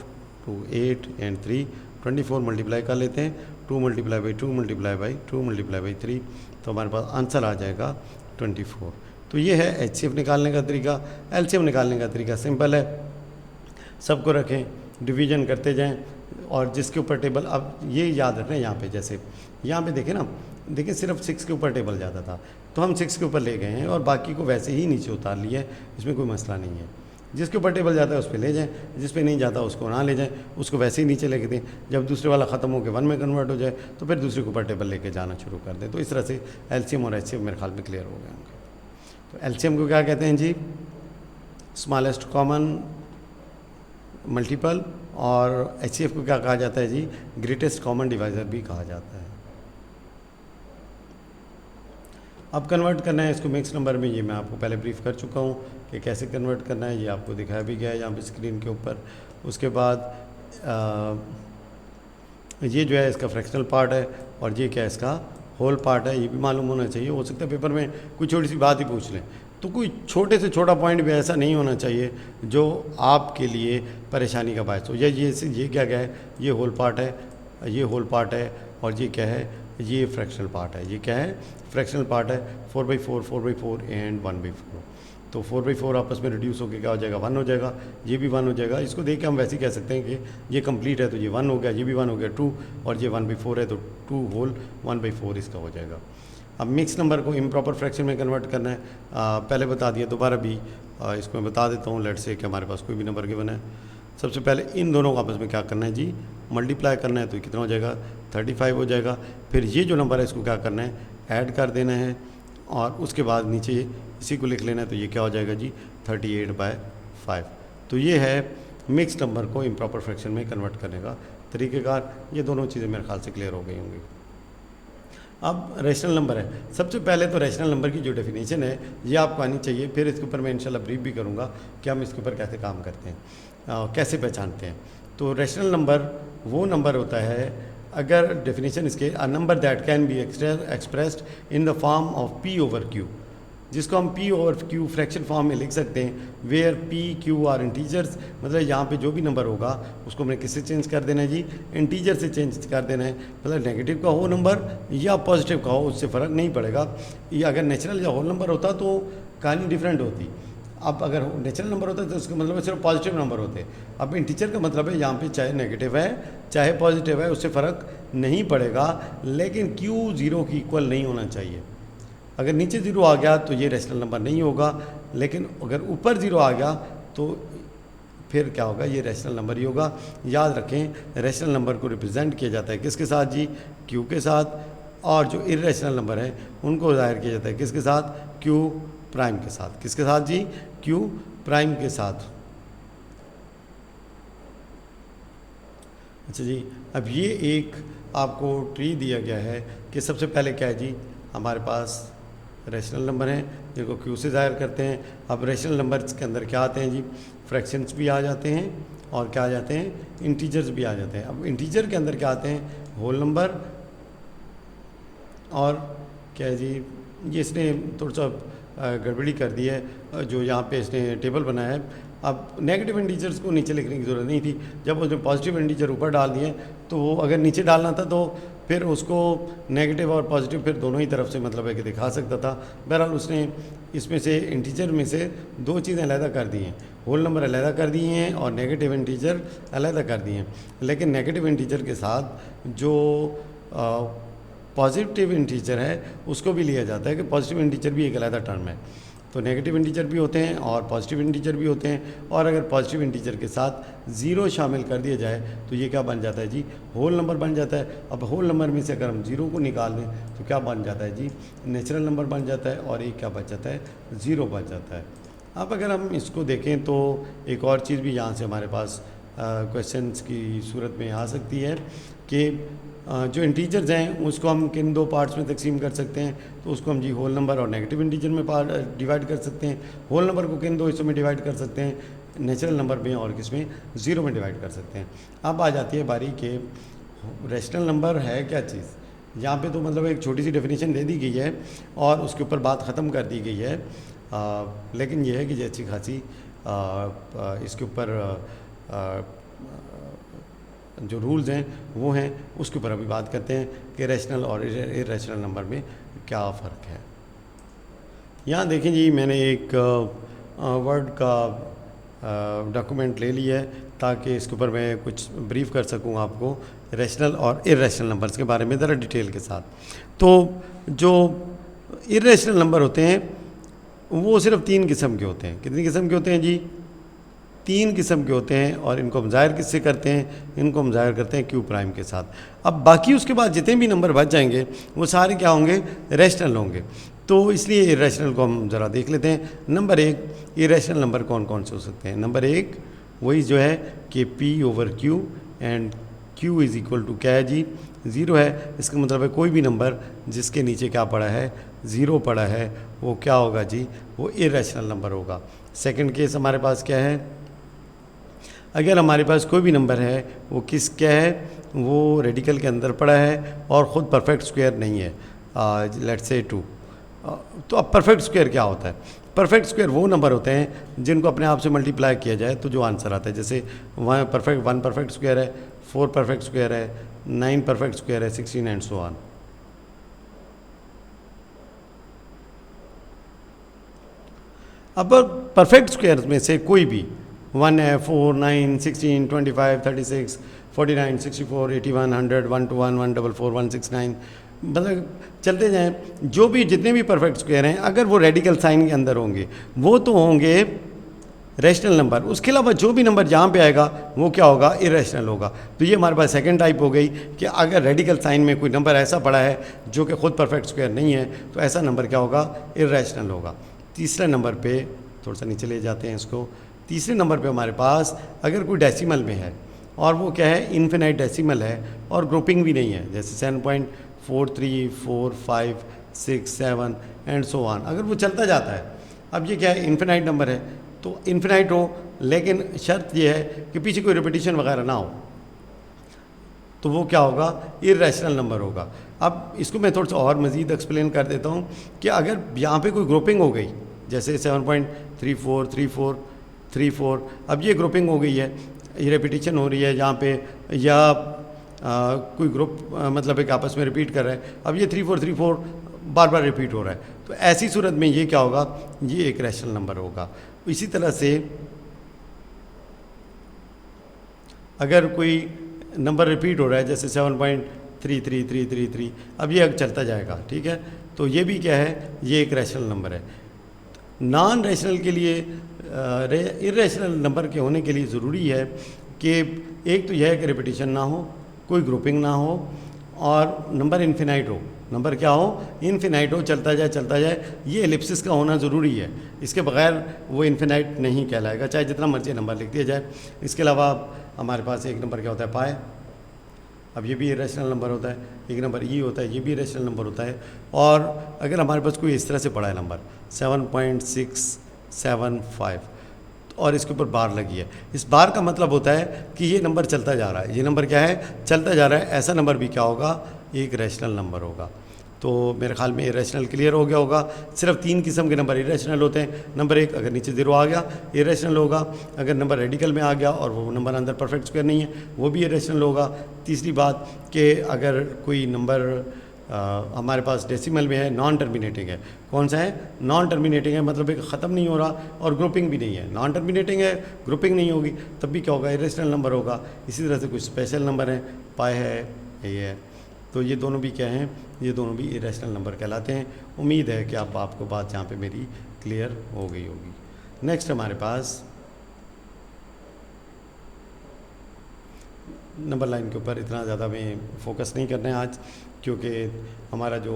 2 8 एंड 3 24 मल्टीप्लाई कर लेते हैं, 2 multiply by 2 multiply by 2 multiply by 3, तो हमारे पास आंसर आ जाएगा 24। तो ये है HCF निकालने का तरीका। LCM निकालने का तरीका सिंपल है, सबको रखें, डिवीजन करते जाएं, और जिसके ऊपर टेबल, अब ये याद रखना है यहाँ पे, जैसे यहाँ पे देखें ना, देखिए सिर्फ 6 के ऊपर टेबल जाता था, तो हम 6 के ऊपर ले गए हैं और बाकी को वैसे ही नीचे उतार लिया है, इसमें कोई मसला नहीं है। जिसके ऊपर टेबल जाता है उस पर ले जाएं, जिस पे नहीं जाता उसको ना ले जाएं, उसको वैसे ही नीचे लेके दें। जब दूसरे वाला ख़त्म होकर 1 में कन्वर्ट हो जाए तो फिर दूसरे के ऊपर टेबल लेके जाना शुरू कर दें। तो इस तरह से LCM और HCF मेरे ख्याल में क्लियर हो गया होंगे। तो LCM को क्या कहते हैं जी, स्मॉलेस्ट कॉमन मल्टीपल, और HCF को क्या कहा जाता है जी, ग्रेटेस्ट कॉमन डिवाइज़र भी कहा जाता है। अब कन्वर्ट करना है इसको मिक्स नंबर में, ये मैं आपको पहले ब्रीफ कर चुका हूँ कि कैसे कन्वर्ट करना है, ये आपको दिखाया भी गया है यहाँ पे स्क्रीन के ऊपर। उसके बाद ये जो है इसका फ्रैक्शनल पार्ट है, और ये क्या है इसका होल पार्ट है, ये भी मालूम होना चाहिए। हो सकता है पेपर में कोई छोटी सी बात ही पूछ लें, तो कोई छोटे से छोटा पॉइंट भी ऐसा नहीं होना चाहिए जो आपके लिए परेशानी का बायस हो। ये क्या है, ये होल पार्ट है, ये होल पार्ट है, और ये क्या है, ये फ्रैक्शनल पार्ट है। ये क्या है, फ्रैक्शनल पार्ट है, 4/4 4/4 एंड 1/4। तो 4/4 आपस में रिड्यूस होकर क्या हो जाएगा, 1 हो जाएगा, ये भी 1 हो जाएगा। इसको देख के हम वैसे ही कह सकते हैं कि ये कंप्लीट है, तो ये 1 हो गया, ये भी 1 हो गया 2, और ये 1/4 है, तो 2 होल 1/4 इसका हो जाएगा। अब मिक्स नंबर को इम्प्रॉपर फ्रैक्शन में कन्वर्ट करना है, पहले बता दिया, दोबारा भी इसको मैं बता देता हूँ। लेट्स से कि हमारे पास कोई भी नंबर गिवन है, सबसे पहले इन दोनों को आपस में क्या करना है जी, मल्टीप्लाई करना है, तो कितना हो जाएगा, 35 हो जाएगा। फिर ये जो नंबर है इसको क्या करना है, ऐड कर देना है, और उसके बाद नीचे इसी को लिख लेना है, तो ये क्या हो जाएगा जी, 38/5। तो ये है मिक्स नंबर को इम्प्रॉपर फ्रैक्शन में कन्वर्ट करने का तरीक़ेकार। ये दोनों चीज़ें मेरे ख्याल से क्लियर हो गई होंगी। अब रैशनल नंबर है, सबसे पहले तो रैशनल नंबर की जो डेफिनेशन है ये आपको आनी चाहिए, फिर इसके ऊपर मैं इंशाल्लाह ब्रीफ भी करूँगा कि हम इसके ऊपर कैसे काम करते हैं, कैसे पहचानते हैं। तो रैशनल नंबर वो नंबर होता है, अगर डेफिनेशन इसके, a number that can be expressed in the form of P/Q, जिसको हम P/Q फ्रैक्शन फॉर्म में लिख सकते हैं, वेयर P/Q आर इंटीजर्स। मतलब यहाँ पे जो भी नंबर होगा उसको हमने किससे चेंज कर देना है जी, इंटीजर से चेंज कर देना है। मतलब नेगेटिव का हो नंबर या पॉजिटिव का हो, उससे फ़र्क नहीं पड़ेगा। ये अगर नेचुरल या होल नंबर होता तो कहानी डिफरेंट होती। अब अगर नेचुरल नंबर होता है तो उसका मतलब सिर्फ पॉजिटिव नंबर होते। अब इंटीजर का मतलब है यहाँ पे चाहे नेगेटिव है चाहे पॉजिटिव है, उससे फ़र्क नहीं पड़ेगा, लेकिन Q 0 की इक्वल नहीं होना चाहिए। अगर नीचे 0 आ गया तो ये रैशनल नंबर नहीं होगा, लेकिन अगर ऊपर 0 आ गया तो फिर क्या होगा, ये रैशनल नंबर ही होगा। याद रखें, रैशनल नंबर को रिप्रेजेंट किया जाता है किसके साथ जी, Q के साथ, और जो इर्रेशनल नंबर है उनको ज़ाहिर किया जाता है किसके साथ, Q प्राइम के साथ। किसके साथ जी, Q प्राइम के साथ। अच्छा जी, अब ये एक आपको ट्री दिया गया है कि सबसे पहले क्या है जी, हमारे पास रैशनल नंबर हैं जिनको Q से ज़ाहिर करते हैं। अब रैशनल नंबर्स के अंदर क्या आते हैं जी, फ्रैक्शंस भी आ जाते हैं और क्या आ जाते हैं, इंटीजर्स भी आ जाते हैं। अब इंटीजर के अंदर क्या आते हैं, होल नंबर, और क्या है जी, ये इसने थोड़ा सा गड़बड़ी कर दी है जो यहाँ पे इसने टेबल बनाया है। अब नेगेटिव इंटीजर्स को नीचे लिखने की ज़रूरत नहीं थी, जब उसने पॉजिटिव इंटीजर ऊपर डाल दिए तो वो अगर नीचे डालना था तो फिर उसको नेगेटिव और पॉजिटिव फिर दोनों ही तरफ से मतलब है कि दिखा सकता था। बहरहाल उसने इसमें से इंटीजर में से दो चीज़ें अलहदा कर दी हैं, होल नंबर अलहदा कर दिए हैं और नेगेटिव इंटीजर अलहदा कर दिए हैं। लेकिन नेगेटिव इंटीजर के साथ जो पॉजिटिव इंटीजर है उसको भी लिया जाता है कि पॉजिटिव इंटीजर भी एक अलहदा टर्म है। तो नेगेटिव इंटीजर भी होते हैं और पॉजिटिव इंटीजर भी होते हैं, और अगर पॉजिटिव इंटीजर के साथ ज़ीरो शामिल कर दिया जाए तो ये क्या बन जाता है जी, होल नंबर बन जाता है। अब होल नंबर में से अगर हम ज़ीरो को निकाल लें तो क्या बन जाता है जी, नेचुरल नंबर बन जाता है, और एक क्या बच जाता है, ज़ीरो बच जाता है। अब अगर हम इसको देखें तो एक और चीज़ भी यहाँ से हमारे पास क्वेश्चंस की सूरत में आ सकती है कि जो इंटीजर्स हैं उसको हम किन दो पार्ट्स में तकसीम कर सकते हैं, तो उसको हम जी होल नंबर और नेगेटिव इंटीजर में डिवाइड कर सकते हैं। होल नंबर को किन दो हिस्सों में डिवाइड कर सकते हैं, नेचुरल नंबर में और किस में, ज़ीरो में डिवाइड कर सकते हैं। अब आ जाती है बारी के रैशनल नंबर है क्या चीज़। यहाँ पे तो मतलब एक छोटी सी डेफिनेशन दे दी गई है और उसके ऊपर बात ख़त्म कर दी गई है, लेकिन यह है कि अच्छी खासी इसके ऊपर जो रूल्स हैं वो हैं, उसके ऊपर अभी बात करते हैं कि रैशनल और इरेशनल नंबर में क्या फ़र्क है। यहाँ देखें जी, मैंने एक वर्ड का डॉक्यूमेंट ले लिया है ताकि इसके ऊपर मैं कुछ ब्रीफ कर सकूँ आपको रैशनल और इरेशनल नंबर्स के बारे में ज़रा डिटेल के साथ। तो जो इरेशनल नंबर होते हैं वो सिर्फ 3 किस्म के होते हैं। कितनी किस्म के होते हैं जी, 3 किस्म के होते हैं, और इनको हम ज़ाहिर किससे करते हैं, इनको हम ज़ाहिर करते हैं क्यू प्राइम के साथ। अब बाकी उसके बाद जितने भी नंबर बच जाएंगे वो सारे क्या होंगे, रैशनल होंगे। तो इसलिए इरेशनल को हम ज़रा देख लेते हैं। नंबर 1 इरेशनल नंबर कौन कौन से हो सकते हैं। नंबर 1 वही जो है कि P/Q and Q is equal to क्या है जी, ज़ीरो है। इसका मतलब है कोई भी नंबर जिसके नीचे क्या पड़ा है, ज़ीरो पड़ा है, वो क्या होगा जी, वो इरेशनल नंबर होगा। सेकंड केस हमारे पास क्या है, अगर हमारे पास कोई भी नंबर है वो क्या है, वो रेडिकल के अंदर पड़ा है और ख़ुद परफेक्ट स्क्वायर नहीं है, लेट्स से 2। तो अब परफेक्ट स्क्वायर क्या होता है, परफेक्ट स्क्वायर वो नंबर होते हैं जिनको अपने आप से मल्टीप्लाई किया जाए तो जो आंसर आता है। जैसे 1 परफेक्ट स्क्वायर है, 4 परफेक्ट स्क्वायर है, 9 परफेक्ट स्क्वायर है, 16 एंड सो ऑन। अब परफेक्ट स्क्वायर में से कोई भी 1 है, 4, 9, 16, 25, 36, 49, 64, 81, 100, 121, 144, 169, मतलब चलते जाएं। जो भी जितने भी परफेक्ट स्क्वायर हैं अगर वो रेडिकल साइन के अंदर होंगे वो तो होंगे रैशनल नंबर। उसके अलावा जो भी नंबर जहाँ पे आएगा वो क्या होगा, इरेशनल होगा। तो ये हमारे पास सेकंड टाइप हो गई कि अगर रेडिकल साइन में कोई नंबर ऐसा पड़ा है जो कि खुद परफेक्ट स्क्वायर नहीं है तो ऐसा नंबर क्या होगा, इरेशनल होगा। तीसरे नंबर पे थोड़ा सा नीचे ले जाते हैं इसको। तीसरे नंबर पे हमारे पास अगर कोई डेसिमल में है और वो क्या है, इन्फिनाइट डेसिमल है और ग्रुपिंग भी नहीं है, जैसे 7.43, 4, 5, 6, 7 एंड सो ऑन, अगर वो चलता जाता है। अब ये क्या है, इन्फिनाइट नंबर है तो इन्फिनाइट हो, लेकिन शर्त ये है कि पीछे कोई रिपीटिशन वगैरह ना हो, तो वो क्या होगा, इरेशनल नंबर होगा। अब इसको मैं थोड़ा सा और मज़ीद एक्सप्लेन कर देता हूँ कि अगर यहाँ पे कोई ग्रुपिंग हो गई, जैसे 7.34, 34, 34, अब ये ग्रुपिंग हो गई है, ये रिपीटिशन हो रही है यहाँ पे, या कोई ग्रुप मतलब एक आपस में रिपीट कर रहा है, अब ये 3434 बार बार रिपीट हो रहा है, तो ऐसी सूरत में ये क्या होगा, ये एक रैशनल नंबर होगा। इसी तरह से अगर कोई नंबर रिपीट हो रहा है जैसे 7.33333, अब ये चलता जाएगा, ठीक है, तो ये भी क्या है, ये एक रैशनल नंबर है। नॉन रैशनल के लिए, इरेशनल नंबर के होने के लिए ज़रूरी है कि एक तो यह है कि रिपीटिशन ना हो, कोई ग्रुपिंग ना हो और नंबर इन्फिनाइट हो। नंबर क्या हो, इन्फिनाइट हो, चलता जाए। ये एलिप्सिस का होना ज़रूरी है, इसके बगैर वो इन्फिनाइट नहीं कहलाएगा, चाहे जितना मर्जी नंबर लिख दिया जाए। इसके अलावा हमारे पास एक नंबर क्या होता है, पाए। अब ये भी इरेशनल नंबर होता है। एक नंबर ई होता है, ये भी इरेशनल नंबर होता है। और अगर हमारे पास कोई इस तरह से पड़ा है नंबर 7.675 और इसके ऊपर बार लगी है, इस बार का मतलब होता है कि ये नंबर चलता जा रहा है। ये नंबर क्या है, चलता जा रहा है। ऐसा नंबर भी क्या होगा, एक रैशनल नंबर होगा। तो मेरे ख्याल में इरेशनल क्लियर हो गया होगा। सिर्फ 3 किस्म के नंबर इरेशनल होते हैं। नंबर 1 अगर नीचे 0 आ गया इरेशनल होगा, अगर नंबर रेडिकल में आ गया और वो नंबर अंदर परफेक्ट स्क्वायर नहीं है वो भी इरेशनल होगा। तीसरी बात कि अगर कोई नंबर हमारे पास डेसिमल में है, नॉन टर्मिनेटिंग है। कौन सा है, नॉन टर्मिनेटिंग है, मतलब एक ख़त्म नहीं हो रहा और ग्रुपिंग भी नहीं है। नॉन टर्मिनेटिंग है, ग्रुपिंग नहीं होगी, तब भी क्या होगा, इरेशनल नंबर होगा। इसी तरह से कुछ स्पेशल नंबर हैं, पाई है, ये है, तो ये दोनों भी क्या हैं, ये दोनों भी इरेशनल नंबर कहलाते हैं। उम्मीद है कि अब आपको बात यहाँ पे मेरी क्लियर हो गई होगी। नेक्स्ट हमारे पास नंबर लाइन के ऊपर इतना ज़्यादा हमें फोकस नहीं करना है आज, क्योंकि हमारा जो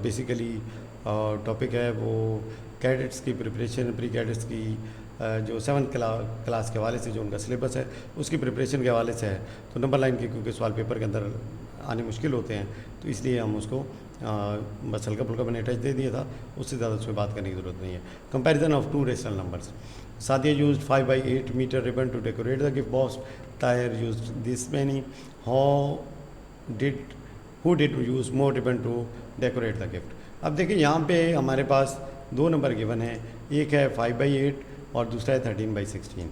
बेसिकली टॉपिक है वो कैडेट्स की प्रिपरेशन, प्री कैडेट्स की जो 7th क्लास के हवाले से जो उनका सिलेबस है उसकी प्रिपरेशन के हवाले से है। तो नंबर लाइन के क्योंकि सवाल पेपर के अंदर आने मुश्किल होते हैं, तो इसलिए हम उसको बस हल्का फुल्का मैंने टच दे दिया था, उससे ज़्यादा उस पर बात करने की ज़रूरत नहीं है। Comparison of two rational numbers. Sadia used 5x8 meter ribbon to decorate the gift box. Tahir used this many. Who did use more ribbon to decorate the gift? अब देखिए यहाँ पे हमारे पास दो नंबर गिवन है, एक है 5x8 और दूसरा है 13/16।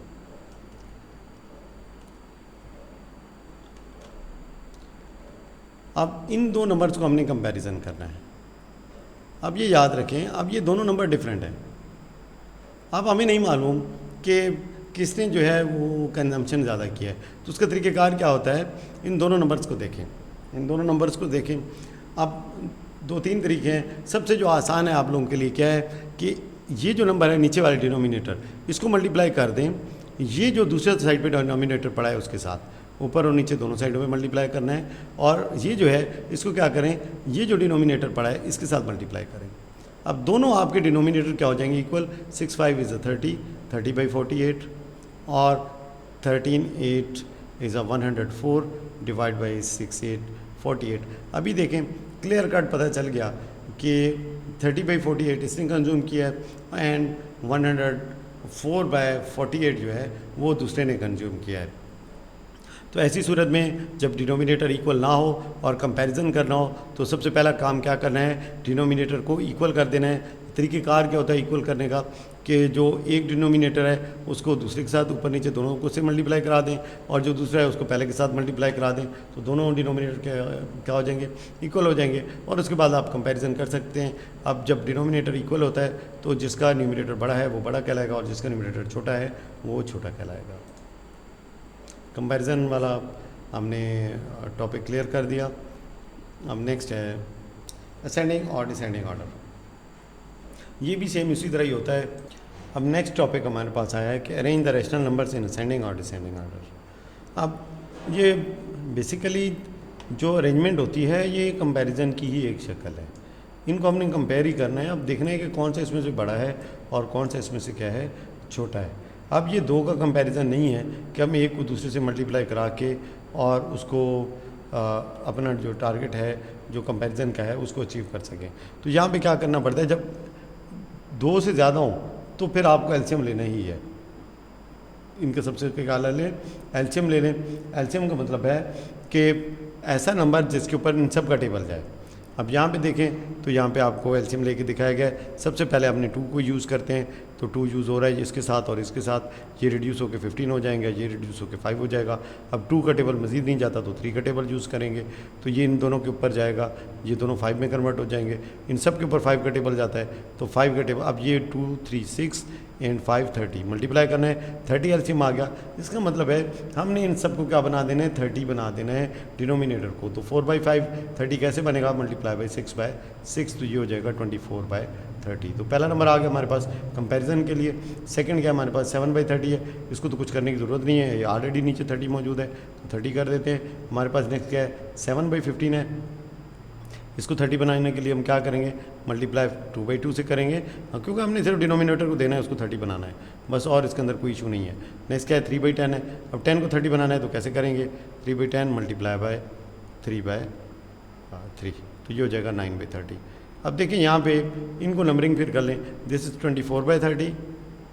अब इन दो नंबर्स को हमने कंपैरिजन करना है। अब ये याद रखें, अब ये दोनों नंबर डिफरेंट हैं। अब हमें नहीं मालूम कि किसने जो है वो कंजम्पशन ज़्यादा किया है, तो उसका तरीक़ेकार क्या होता है, इन दोनों नंबर्स को देखें, इन दोनों नंबर्स को देखें। अब 2-3 तरीके हैं। सबसे जो आसान है आप लोगों के लिए क्या है कि ये जो नंबर है नीचे वाले डिनोमिनेटर, इसको मल्टीप्लाई कर दें, ये जो दूसरे साइड पे डिनोमिनेटर पड़ा है उसके साथ, ऊपर और नीचे दोनों साइडों में मल्टीप्लाई करना है। और ये जो है इसको क्या करें, ये जो डिनोमिनेटर पड़ा है इसके साथ मल्टीप्लाई करें। अब दोनों आपके डिनोमिनेटर क्या हो जाएंगे, इक्वल। 6 5 इज़ 30, 30/48 और 13 8 इज़ 104 डिवाइड बाई 6 8 48। अभी देखें क्लियर कट पता चल गया कि 30/48 इसने कंज्यूम किया है एंड 104/48 जो है वो दूसरे ने कंज्यूम किया है। तो ऐसी सूरत में जब डिनोमिनेटर इक्वल ना हो और कंपैरिजन करना हो तो सबसे पहला काम क्या करना है, डिनोमिनेटर को इक्वल कर देना है। तरीक़ेकार क्या होता है इक्वल करने का कि जो एक डिनोमिनेटर है उसको दूसरे के साथ ऊपर नीचे दोनों को से मल्टीप्लाई करा दें और जो दूसरा है उसको पहले के साथ मल्टीप्लाई करा दें, तो दोनों डिनोमिनेटर क्या हो जाएंगे, इक्वल हो जाएंगे। और उसके बाद आप कंपैरिजन कर सकते हैं। अब जब डिनोमिनेटर इक्वल होता है तो जिसका न्यूमरेटर बड़ा है वो बड़ा कहलाएगा और जिसका न्यूमरेटर छोटा है वो छोटा कहलाएगा। कंपैरिजन वाला हमने टॉपिक क्लियर कर दिया। अब नेक्स्ट है असेंडिंग और डिसेंडिंग ऑर्डर। ये भी सेम इसी तरह ही होता है। अब नेक्स्ट टॉपिक हमारे पास आया है कि arrange the rational numbers in ascending और डिसेंडिंग ऑर्डर। अब ये बेसिकली जो अरेंजमेंट होती है ये कंपैरिजन की ही एक शक्ल है। इनको हमने कंपेयर ही करना है। अब देखना है कि कौन सा इसमें से बड़ा है और कौन सा इसमें से क्या है, छोटा है। अब ये दो का कंपैरिजन नहीं है कि हम एक को दूसरे से मल्टीप्लाई करा के और उसको अपना जो टारगेट है जो कंपैरिजन का है उसको अचीव कर सकें। तो यहाँ पे क्या करना पड़ता है, जब दो से ज़्यादा हो तो फिर आपको एलसीएम लेना ही है। इनके सबसे क्या लें, एलसीएम ले लें। एलसीएम का मतलब है कि ऐसा नंबर जिसके ऊपर इन सब का टेबल जाए। अब यहाँ पे देखें तो यहाँ पे आपको एलसीएम लेके दिखाया गया है। सबसे पहले हमने 2 को यूज़ करते हैं, तो 2 यूज़ हो रहा है इसके साथ और इसके साथ, ये रिड्यूस होकर 15 हो जाएंगे, ये रिड्यूस होकर 5 हो जाएगा। अब 2 का टेबल मज़ीद नहीं जाता तो 3 का टेबल यूज़ करेंगे, तो ये इन दोनों के ऊपर जाएगा, ये दोनों 5 में कन्वर्ट हो जाएंगे। इन सब के ऊपर 5 का टेबल जाता है तो 5 का टेबल, अब ये 2 3 6 एंड 5 30 मल्टीप्लाई करना है, 30 एलसीएम आ गया। इसका मतलब है हमने इन सब को क्या बना देना है, 30 बना देना है डिनोमिनेटर को। तो 4/5 30 कैसे बनेगा, मल्टीप्लाई बाई 6/6, तो ये हो जाएगा 24/30। तो पहला नंबर आ गया हमारे पास कंपैरिजन के लिए। सेकंड क्या हमारे पास 7/30 है, इसको तो कुछ करने की ज़रूरत नहीं है, ये ऑलरेडी नीचे 30 मौजूद है तो 30 कर देते हैं। हमारे पास नेक्स्ट क्या है 7/15 है, इसको 30 बनाने के लिए हम क्या करेंगे, मल्टीप्लाई 2/2 से करेंगे, क्योंकि हमने सिर्फ डिनोमिनेटर को देना है, उसको 30 बनाना है बस, और इसके अंदर कोई इशू नहीं है। नेक्स्ट क्या है 3/10 है। अब 10 को 30 बनाना है तो कैसे करेंगे, 3/10 मल्टीप्लाई बाय 3/3, तो ये हो जाएगा 9/30। अब देखिए यहाँ पे इनको नंबरिंग फिर कर लें, दिस इज़ 24/30,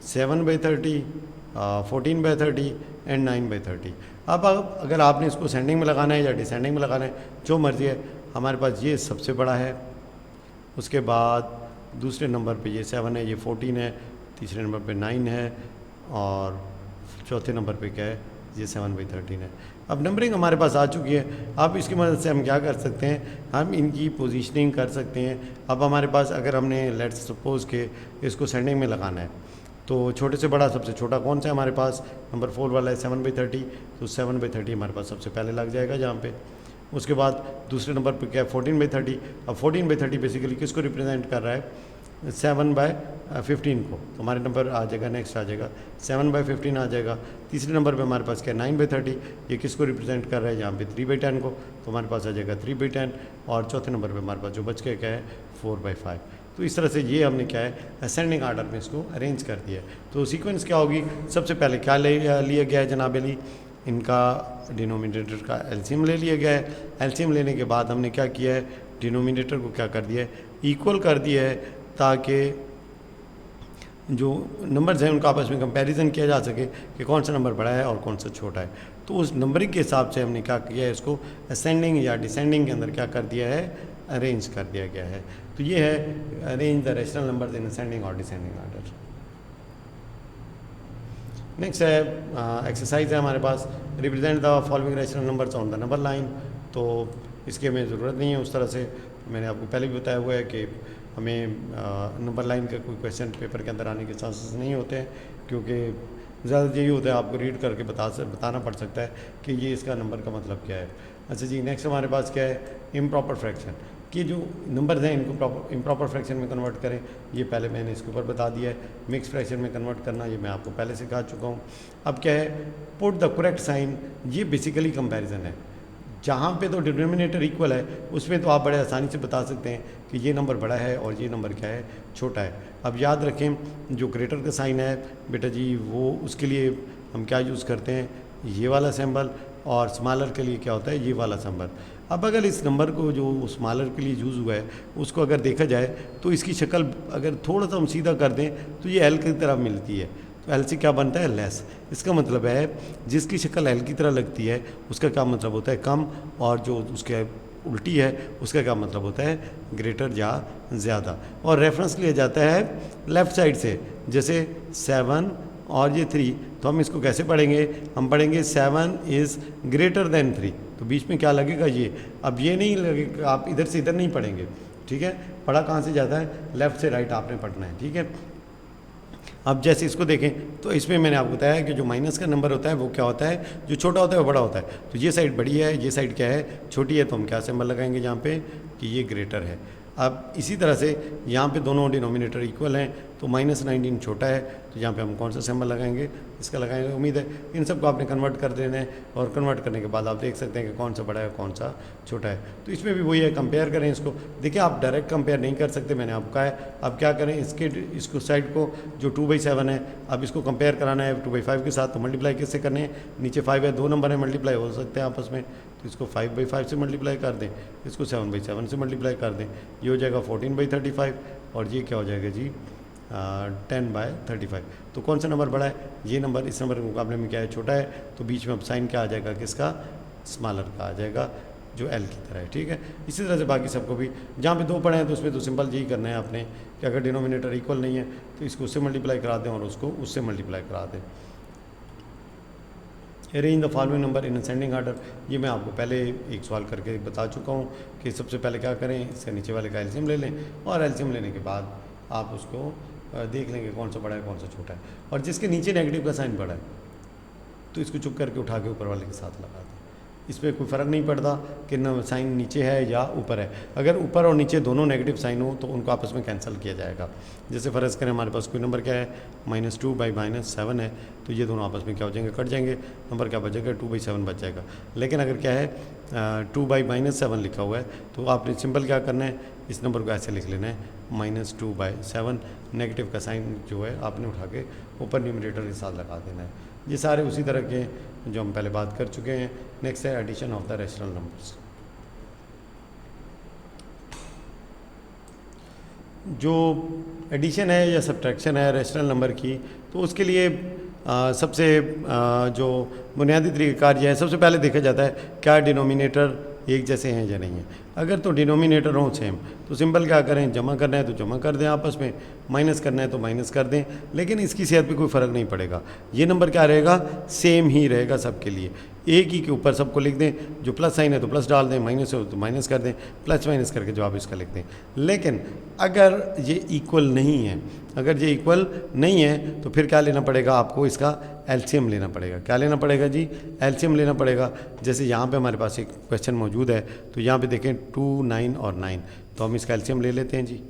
7/30, 14/30 एंड 9/30। अब अगर आपने इसको सेंडिंग में लगाना है या डिसेंडिंग में लगाना है, जो मर्जी है। हमारे पास ये सबसे बड़ा है, उसके बाद दूसरे नंबर पे ये 7 है, ये 14 है, तीसरे नंबर पे 9 है और चौथे नंबर पे क्या है, ये 7/13 है। अब नंबरिंग हमारे पास आ चुकी है। अब इसकी मदद से हम क्या कर सकते हैं, हम इनकी पोजीशनिंग कर सकते हैं। अब हमारे पास अगर हमने लेट्स सपोज के इसको सेंडिंग में लगाना है तो छोटे से बड़ा सबसे छोटा कौन सा है हमारे पास, नंबर 4 वाला है 7/30, तो 7/30 हमारे पास सबसे पहले लग जाएगा जहाँ पे। उसके बाद दूसरे नंबर पे क्या है 14/30। अब 14/30 बेसिकली किसको रिप्रेजेंट कर रहा है, 7/15 को, तो हमारे नंबर आ जाएगा, नेक्स्ट आ जाएगा 7/15 आ जाएगा। तीसरे नंबर पे हमारे पास क्या है 9/30, ये किसको रिप्रेजेंट कर रहा है यहाँ पे 3/10 को, तो हमारे पास आ जाएगा 3/10। और चौथे नंबर पे हमारे पास जो बच के क्या है 4/5। तो इस तरह से ये हमने क्या है असेंडिंग आर्डर में इसको अरेंज कर दिया है। तो सीक्वेंस क्या होगी, सबसे पहले क्या लिया गया है जनाब अली, इनका डिनोमिनेटर का एलसीएम ले लिया गया है। एलसीएम लेने के बाद हमने क्या किया है, डिनोमिनेटर को क्या कर दिया है, इक्वल कर दिया है, ताकि जो नंबर्स हैं उनका आपस में कंपैरिजन किया जा सके कि कौन सा नंबर बड़ा है और कौन सा छोटा है। तो उस नंबरिंग के हिसाब से हमने क्या किया है, इसको असेंडिंग या डिसेंडिंग के अंदर क्या कर दिया है, अरेंज कर दिया गया है। तो ये है arrange the rational numbers in ascending और डिसेंडिंग आर्डर। नेक्स्ट है एक्सरसाइज है हमारे पास, represent the following rational numbers on the number line. तो इसकी हमें ज़रूरत नहीं है उस तरह से, मैंने आपको पहले भी बताया हुआ है कि हमें नंबर लाइन का कोई क्वेश्चन पेपर के अंदर आने के चांसेस नहीं होते हैं, क्योंकि ज़्यादा यही होता है आपको रीड करके बताना पड़ सकता है कि ये इसका नंबर का मतलब क्या है। अच्छा जी, नेक्स्ट हमारे पास क्या है, इम्प्रॉपर फ्रैक्शन, कि जो नंबर्स हैं इनको इम्प्रॉपर फ्रैक्शन में कन्वर्ट करें, ये पहले मैंने इसके ऊपर बता दिया है। मिक्स फ्रैक्शन में कन्वर्ट करना ये मैं आपको पहले सिखा चुका हूँ। अब क्या है, पुट द करेक्ट साइन, ये बेसिकली कंपैरिजन है। जहाँ पे तो डिनोमिनेटर इक्वल है उसमें तो आप बड़े आसानी से बता सकते हैं कि ये नंबर बड़ा है और ये नंबर क्या है, छोटा है। अब याद रखें जो ग्रेटर का साइन है बेटा जी, वो उसके लिए हम क्या यूज़ करते हैं, ये वाला सिंबल, और स्मॉलर के लिए क्या होता है, ये वाला सिंबल। अब अगर इस नंबर को जो स्मॉलर के लिए यूज़ हुआ है उसको अगर देखा जाए तो इसकी शक्ल अगर थोड़ा सा हम सीधा कर दें तो ये एल की तरह मिलती है। तो एल से क्या बनता है, लेस। इसका मतलब है जिसकी शक्ल एल की तरह लगती है उसका क्या मतलब होता है, कम, और जो उसके उल्टी है उसका क्या मतलब होता है, ग्रेटर या ज़्यादा। और रेफरेंस लिया जाता है लेफ़्ट साइड से, जैसे 7 और ये 3, तो हम इसको कैसे पढ़ेंगे, हम पढ़ेंगे 7 इज़ ग्रेटर देन 3, तो बीच में क्या लगेगा ये। अब ये नहीं लगेगा, आप इधर से इधर नहीं पढ़ेंगे, ठीक है, पढ़ा कहाँ से जाता है, लेफ़्ट से राइट आपने पढ़ना है, ठीक है। अब जैसे इसको देखें तो इसमें मैंने आपको बताया कि जो माइनस का नंबर होता है वो क्या होता है, जो छोटा होता है वो बड़ा होता है। तो ये साइड बड़ी है, ये साइड क्या है, छोटी है, तो हम क्या सिंबल लगाएंगे यहाँ पे कि ये ग्रेटर है। अब इसी तरह से यहाँ पे दोनों डिनोमिनेटर इक्वल हैं, तो -19 छोटा है, तो यहाँ पे हम कौन सा सिंबल लगाएंगे, इसका लगाएंगे। उम्मीद है इन सबको आपने कन्वर्ट कर देना है, और कन्वर्ट करने के बाद आप देख सकते हैं कि कौन सा बड़ा है कौन सा छोटा है। तो इसमें भी वही है, कंपेयर करें इसको। देखिए आप डायरेक्ट कंपेयर नहीं कर सकते, मैंने आपको कहा है। अब क्या करें, इसको साइड को जो 2/7 है, अब इसको कंपेयर कराना है 2/5 के साथ, तो मल्टीप्लाई किससे करने हैं, नीचे 5 है, 2 नंबर है, मल्टीप्लाई हो सकते हैं आपस में, तो इसको 5/5 से मल्टीप्लाई कर दें, इसको 7/7 से मल्टीप्लाई कर दें, ये हो जाएगा 14/35, और ये क्या हो जाएगा जी 10/35। तो कौन सा नंबर बड़ा है, ये नंबर इस नंबर के मुकाबले में क्या है, छोटा है। तो बीच में अब साइन क्या आ जाएगा, किसका, स्मॉलर का आ जाएगा, जो एल की तरह है, ठीक है। इसी तरह से बाकी सबको भी, जहाँ पे 2 पढ़े हैं तो उसमें तो सिंपल यही करना है आपने कि अगर डिनोमिनेटर इक्वल नहीं है तो इसको उससे मल्टीप्लाई करा दें और उसको उससे मल्टीप्लाई करा दें। Arrange the following number in ascending order, ये मैं आपको पहले एक सवाल करके बता चुका हूँ कि सबसे पहले क्या करें, इससे नीचे वाले का एलसीएम ले लें, और एलसीएम लेने के बाद आप उसको देख लेंगे कौन सा बड़ा है कौन सा छोटा है। और जिसके नीचे नेगेटिव का साइन बड़ा है तो इसको चुप करके उठा के ऊपर वाले के साथ लगा दें। इसमें कोई फ़र्क नहीं पड़ता कि साइन नीचे है या ऊपर है। अगर ऊपर और नीचे दोनों नेगेटिव साइन हो तो उनको आपस में कैंसिल किया जाएगा। जैसे फ़र्ज़ करें हमारे पास कोई नंबर क्या है, -2/-7 है, तो ये दोनों आपस में क्या हो जाएंगे, कट जाएंगे, नंबर क्या बचेगा, 2/7 बच जाएगा। लेकिन अगर क्या है 2/-7 लिखा हुआ है तो आपने सिंपल क्या करना है, इस नंबर को ऐसे लिख लेना है -2/7, नेगेटिव का साइन जो है आपने उठा के ऊपर न्यूमरेटर के साथ लगा देना है। ये सारे उसी तरह के जो हम पहले बात कर चुके हैं। नेक्स्ट है addition of the rational numbers. जो एडिशन है या सब्ट्रैक्शन है रेशनल नंबर की, तो उसके लिए सबसे जो बुनियादी तरीक़ाकार ये है, सबसे पहले देखा जाता है क्या डिनोमिनेटर एक जैसे हैं या नहीं है। अगर तो डिनोमिनेटर हों सेम तो सिंपल क्या करें, जमा करना है तो जमा कर दें आपस में, माइनस करना है तो माइनस कर दें, लेकिन इसकी सेहत पे कोई फ़र्क नहीं पड़ेगा। ये नंबर क्या रहेगा, सेम ही रहेगा सबके लिए, एक ही के ऊपर सबको लिख दें। जो प्लस साइन है तो प्लस डाल दें, माइनस हो तो माइनस कर दें, प्लस माइनस करके जवाब इसका लिख दें। लेकिन अगर ये इक्वल नहीं है, अगर ये इक्वल नहीं है तो फिर क्या लेना पड़ेगा आपको, इसका एलसीएम लेना पड़ेगा। क्या लेना पड़ेगा जी, एलसीएम लेना पड़ेगा। जैसे यहाँ पे हमारे पास एक क्वेश्चन मौजूद है, तो यहाँ पे देखें 2, 9 और 9, तो हम इसका एलसीएम ले लेते हैं जी।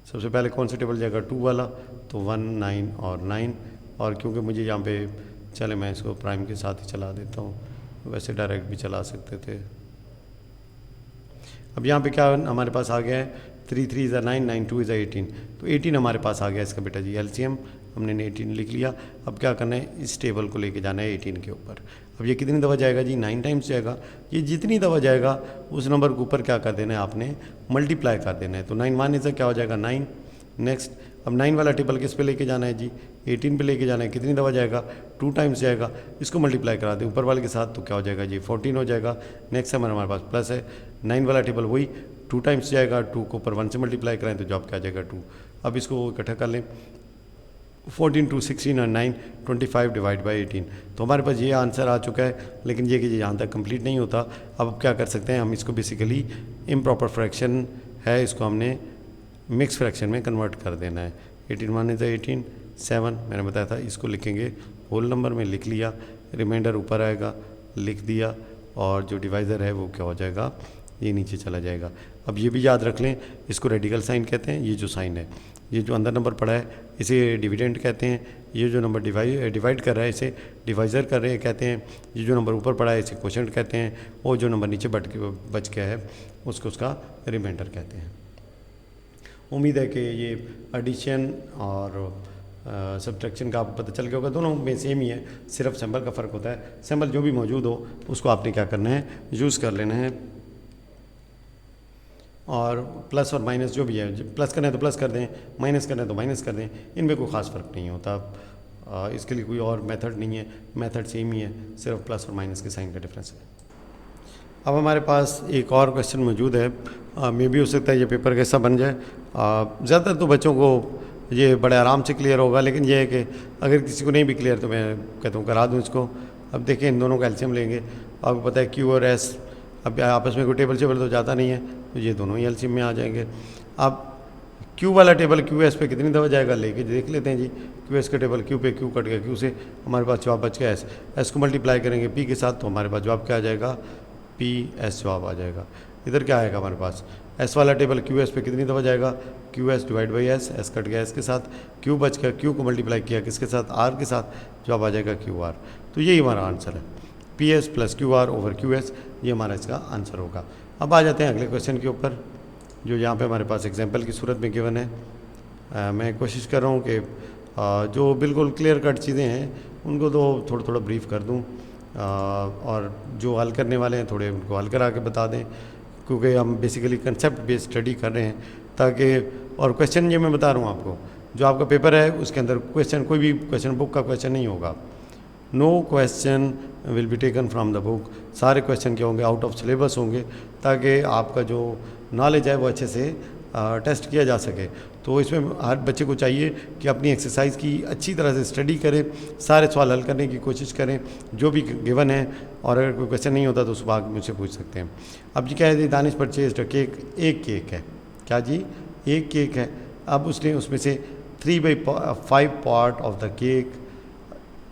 सबसे पहले कौन सा टेबल जाएगा, 2 वाला, तो 1, 9 और 9। और क्योंकि मुझे यहाँ पे चले मैं इसको प्राइम के साथ ही चला देता हूँ, वैसे डायरेक्ट भी चला सकते थे। अब यहाँ पे क्या हमारे पास आ गया है, 3 3 = 9, 9 2 = 18, तो 18 हमारे पास आ गया इसका बेटा जी एलसीएम, हमने 18 लिख लिया। अब क्या करना है, इस टेबल को लेके जाना है 18 के ऊपर। अब ये कितनी दफ़ा जाएगा जी, 9 टाइम्स जाएगा। ये जितनी दफ़ा जाएगा उस नंबर के ऊपर क्या कर देना है आपने, मल्टीप्लाई कर देना है। तो 9 माने से क्या हो जाएगा 9। नेक्स्ट, अब 9 वाला टेबल किस पे लेके जाना है जी, 18 पे लेके जाना है। कितनी दफ़ा जाएगा, 2 टाइम्स जाएगा। इसको मल्टीप्लाई करा दें ऊपर वाले के साथ, तो क्या हो जाएगा जी 14 हो जाएगा। नेक्स्ट टाइम हमारे पास प्लस है, 9 वाला टेबल वही 2 टाइम्स जाएगा, 2 को ऊपर 1 से मल्टीप्लाई कराएं तो जवाब क्या आ जाएगा 2। अब इसको इकट्ठा कर लें, 14 2 16 और 9 25 डिवाइड बाई 18। तो हमारे पास ये आंसर आ चुका है, लेकिन ये कि यहाँ तक कंप्लीट नहीं होता। अब क्या कर सकते हैं हम, इसको बेसिकली इम्प्रॉपर फ्रैक्शन है, इसको हमने मिक्स फ्रैक्शन में कन्वर्ट कर देना है। 18 माने तो 18, 7 मैंने बताया था, इसको लिखेंगे होल नंबर में, लिख लिया, रिमाइंडर ऊपर आएगा, लिख दिया, और जो डिवाइज़र है वो क्या हो जाएगा, ये नीचे चला जाएगा। अब ये भी याद रख लें, इसको रेडिकल साइन कहते हैं। ये जो साइन है, ये जो अंदर नंबर पड़ा है, इसे डिविडेंड कहते हैं। ये जो नंबर डिवाइड कर रहा है, इसे डिवाइज़र कर रहे हैं कहते हैं। ये जो नंबर ऊपर पड़ा है, इसे क्वोशेंट कहते हैं। और जो नंबर नीचे बच गया है, उसको उसका रिमाइंडर कहते हैं। उम्मीद है कि ये एडिशन और सब्ट्रैक्शन का आपको पता चल गया होगा। दोनों में सेम ही है, सिर्फ सिंबल का फ़र्क होता है। सिंबल जो भी मौजूद हो उसको आपने क्या करना है, यूज़ कर लेना है। और प्लस और माइनस जो भी है, प्लस करना है तो प्लस कर दें, माइनस करना है तो माइनस कर दें, इनमें कोई ख़ास फ़र्क नहीं होता। इसके लिए कोई और मेथड नहीं है, मेथड सेम ही है, सिर्फ प्लस और माइनस के साइन का डिफरेंस है। अब हमारे पास एक और क्वेश्चन मौजूद है, मे भी हो सकता है ये पेपर कैसा बन जाए। ज़्यादातर तो बच्चों को ये बड़े आराम से क्लियर होगा, लेकिन ये है कि अगर किसी को नहीं भी क्लियर तो मैं कहता हूँ करा दूँ इसको। अब देखिए, इन दोनों का एलसीएम लेंगे, आपको पता है क्यू और एस, अब आपस में कोई टेबल शेबल तो जाता नहीं है, तो ये दोनों ही एलसीएम में आ जाएंगे। अब क्यू वाला टेबल क्यू एस पे कितनी दफ़ा जाएगा, लेके देख लेते हैं जी। क्यू एस का टेबल क्यू पे, क्यू कट गया क्यू से, हमारे पास जवाब बच गया एस। एस को मल्टीप्लाई करेंगे पी के साथ, तो हमारे पास जवाब क्या आ जाएगा, पी एस जवाब आ जाएगा। इधर क्या आएगा हमारे पास, एस वाला टेबल क्यू एस पे कितनी दफ़ा जाएगा, Q S divide by S, S cut गया एस के साथ, क्यू बच गया, क्यू को मल्टीप्लाई किया किसके साथ, आर के साथ, जवाब आ जाएगा क्यू आर। तो यही हमारा आंसर है, P S plus Q R over Q S, ये हमारा इसका आंसर होगा। अब आ जाते हैं अगले क्वेश्चन के ऊपर, जो यहाँ पे हमारे पास एग्जांपल की सूरत में गिवन है। मैं कोशिश कर रहा हूँ कि जो बिल्कुल क्लियर कट चीज़ें हैं उनको तो थोड़ा थोड़ा ब्रीफ कर दूँ, और जो हल करने वाले हैं थोड़े उनको हल करा के बता दें, क्योंकि हम बेसिकली कंसेप्ट बेस्ड स्टडी कर रहे हैं, ताकि, और क्वेश्चन ये मैं बता रहा हूँ आपको, जो आपका पेपर है उसके अंदर क्वेश्चन, कोई भी क्वेश्चन बुक का क्वेश्चन नहीं होगा। No question will be taken from the book, सारे क्वेश्चन क्या होंगे, आउट ऑफ सिलेबस होंगे, ताकि आपका जो नॉलेज है वो अच्छे से टेस्ट किया जा सके। तो इसमें हर बच्चे को चाहिए कि अपनी एक्सरसाइज की अच्छी तरह से स्टडी करें, सारे सवाल हल करने की कोशिश करें जो भी गिवन है, और अगर कोई क्वेश्चन नहीं होता तो सुबह मुझसे पूछ सकते हैं। अब जी क्या है, दानिश परचेज केक, एक केक है, क्या जी, एक केक है। अब उसने उसमें से 3/5 पार्ट ऑफ द केक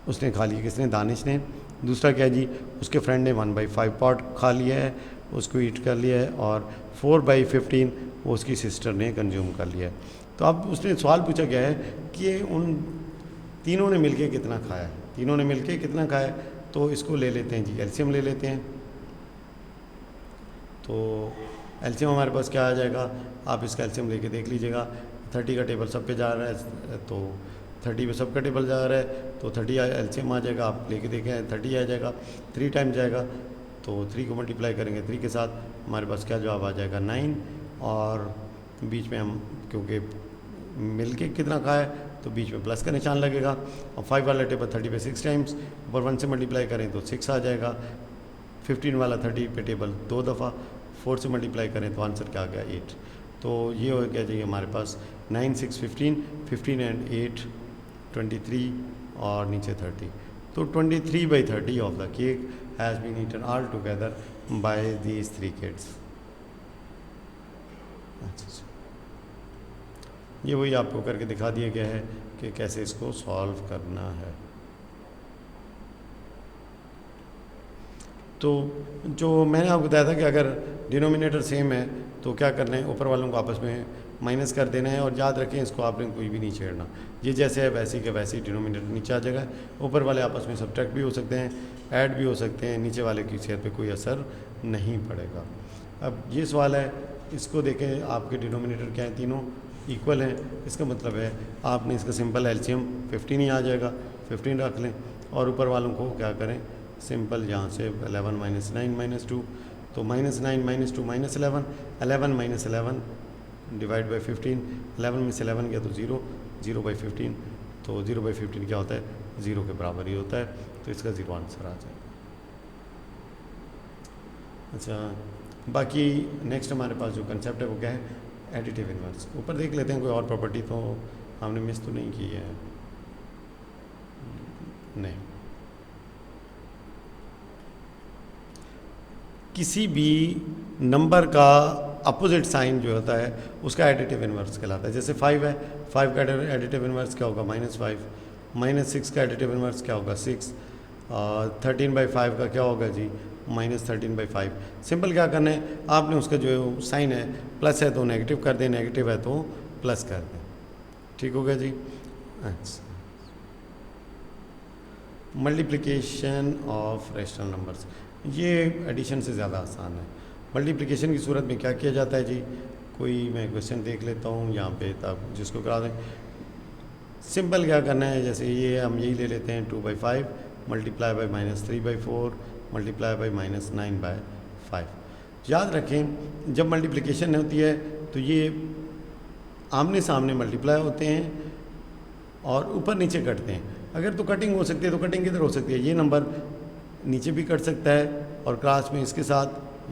उसने खा लिया, किसने, दानिश ने। दूसरा क्या जी, उसके फ्रेंड ने 1/5 पार्ट खा लिया है, उसको ईट कर लिया है, और 4/15 वो उसकी सिस्टर ने कंज्यूम कर लिया है। तो अब उसने सवाल पूछा गया है कि उन तीनों ने मिलके कितना खाया है, तीनों ने मिलके कितना खाया है। तो इसको ले लेते हैं जी, एलसीएम ले लेते हैं। तो एलसीएम हमारे पास क्या आ जाएगा, आप इसका एलसीएम लेके देख लीजिएगा। 30 का टेबल सब पे जा रहा है, तो 30 पे सबका टेबल जा रहा है, तो 30 एलसीएम आ जाएगा, आप लेके देखें 30 आ जाएगा, 3 टाइम जाएगा, तो 3 को मल्टीप्लाई करेंगे 3 के साथ, हमारे पास क्या जवाब आ जाएगा 9। और बीच में हम, क्योंकि मिलके कितना खाया तो बीच में प्लस का निशान लगेगा, और 5 वाला टेबल 30 पे 6 टाइम्स, ऊपर 1 से मल्टीप्लाई करें तो 6 आ जाएगा। 15 वाला 30 पे टेबल 2 दफ़ा, 4 से मल्टीप्लाई करें तो आंसर क्या आ गया 8। तो ये हो गया जी हमारे पास 9 6 15, 15 एंड 8 23, और नीचे 30। तो 23/30 of the cake has been eaten all together by these 3 kids. अच्छा, ये वही आपको करके दिखा दिया गया है कि कैसे इसको सॉल्व करना है। तो जो मैंने आपको बताया था कि अगर डिनोमिनेटर सेम है तो क्या करना है, ऊपर वालों को आपस में माइनस कर देना है। और याद रखें इसको आपने कोई भी नहीं छेड़ना, ये जैसे है वैसे के वैसे ही डिनोमिनेटर नीचे आ जाएगा। ऊपर वाले आपस में सब्ट्रैक्ट भी हो सकते हैं, ऐड भी हो सकते हैं, नीचे वाले की सेहत पे कोई असर नहीं पड़ेगा। अब ये सवाल है, इसको देखें आपके डिनोमिनेटर क्या हैं, तीनों इक्वल हैं। इसका मतलब है आपने इसका सिंपल एलसीएम 15 ही आ जाएगा, 15 रख लें। और ऊपर वालों को क्या करें, सिंपल यहाँ से 11 - 9 - 2, तो -9 - 2 -11, 11 - 11 डिवाइड बाई 15, 11 में से 11 गया तो 0, 0/15, तो 0/15 क्या होता है, 0 के बराबर ही होता है, तो इसका 0 आंसर आ जाएगा। अच्छा, बाकी नेक्स्ट हमारे पास जो कंसेप्ट है वो क्या है, एडिटिव इन्वर्स। ऊपर देख लेते हैं कोई और प्रॉपर्टी तो हमने मिस तो नहीं की है, नहीं। किसी भी नंबर का अपोजिट साइन जो होता है उसका एडिटिव इन्वर्स कहलाता है। जैसे 5 है, 5 का एडिटिव इन्वर्स क्या होगा, -5, -6 का एडिटिव इन्वर्स क्या होगा, 6, 13/5 का क्या होगा जी, -13/5। सिंपल क्या करना है, आपने उसका जो साइन है, प्लस है तो नेगेटिव कर दें, नेगेटिव है तो प्लस कर दें, ठीक हो गया जी। अच्छा, मल्टीप्लिकेशन ऑफ रैशनल नंबर्स, ये एडिशन से ज़्यादा आसान है। मल्टीप्लिकेशन की सूरत में क्या किया जाता है जी, कोई मैं क्वेश्चन देख लेता हूँ यहाँ पे, तब जिसको करा दें। सिंपल क्या करना है, जैसे ये हम यही ले लेते हैं 2/5 मल्टीप्लाई बाई -3/4 मल्टीप्लाई बाई -9/5। याद रखें जब मल्टीप्लिकेशन होती है तो ये आमने सामने मल्टीप्लाई होते हैं और ऊपर नीचे कटते हैं। अगर तो कटिंग हो सकती है तो कटिंग किधर हो सकती है, ये नंबर नीचे भी कट सकता है और क्लास में इसके साथ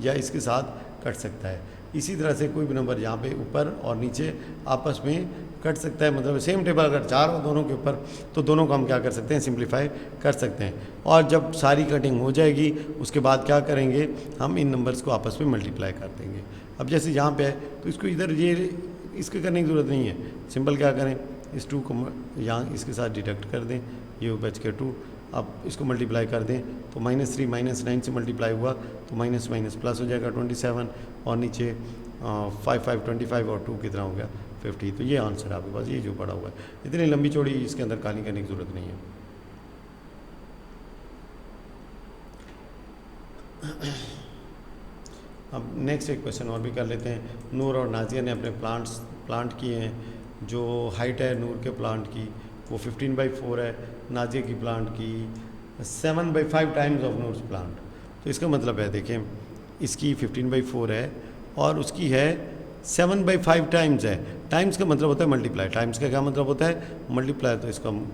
या इसके साथ कट सकता है। इसी तरह से कोई भी नंबर यहाँ पे ऊपर और नीचे आपस में कट सकता है। मतलब सेम टेबल अगर 4 हो दोनों के ऊपर तो दोनों को हम क्या कर सकते हैं, सिंप्लीफाई कर सकते हैं। और जब सारी कटिंग हो जाएगी उसके बाद क्या करेंगे, हम इन नंबर्स को आपस में मल्टीप्लाई कर देंगे। अब जैसे यहाँ पे है तो इसको इधर ये इसके करने की ज़रूरत नहीं है, सिंपल क्या करें, इस 2 को यहाँ इसके साथ डिडक्ट कर दें, ये बच के 2। अब इसको मल्टीप्लाई कर दें तो -3 -9 से मल्टीप्लाई हुआ तो माइनस माइनस प्लस हो जाएगा 27 और नीचे 5 5 25 और 2 कितना हो गया 50। तो ये आंसर आपके पास, ये जो पड़ा हुआ है। इतनी लंबी चौड़ी इसके अंदर कहानी करने की ज़रूरत नहीं है। अब नेक्स्ट एक क्वेश्चन और भी कर लेते हैं। नूर और नाजिया ने अपने प्लांट किए हैं। जो हाइट है नूर के प्लांट की वो 15/4 है, नाजिया की प्लांट की 7/5 टाइम्स ऑफ नूर्स प्लांट। तो इसका मतलब है देखें, इसकी 15/4 है और उसकी है 7/5 टाइम्स है। टाइम्स का मतलब होता है मल्टीप्लाई, टाइम्स का क्या मतलब होता है, मल्टीप्लाई। तो इसको हम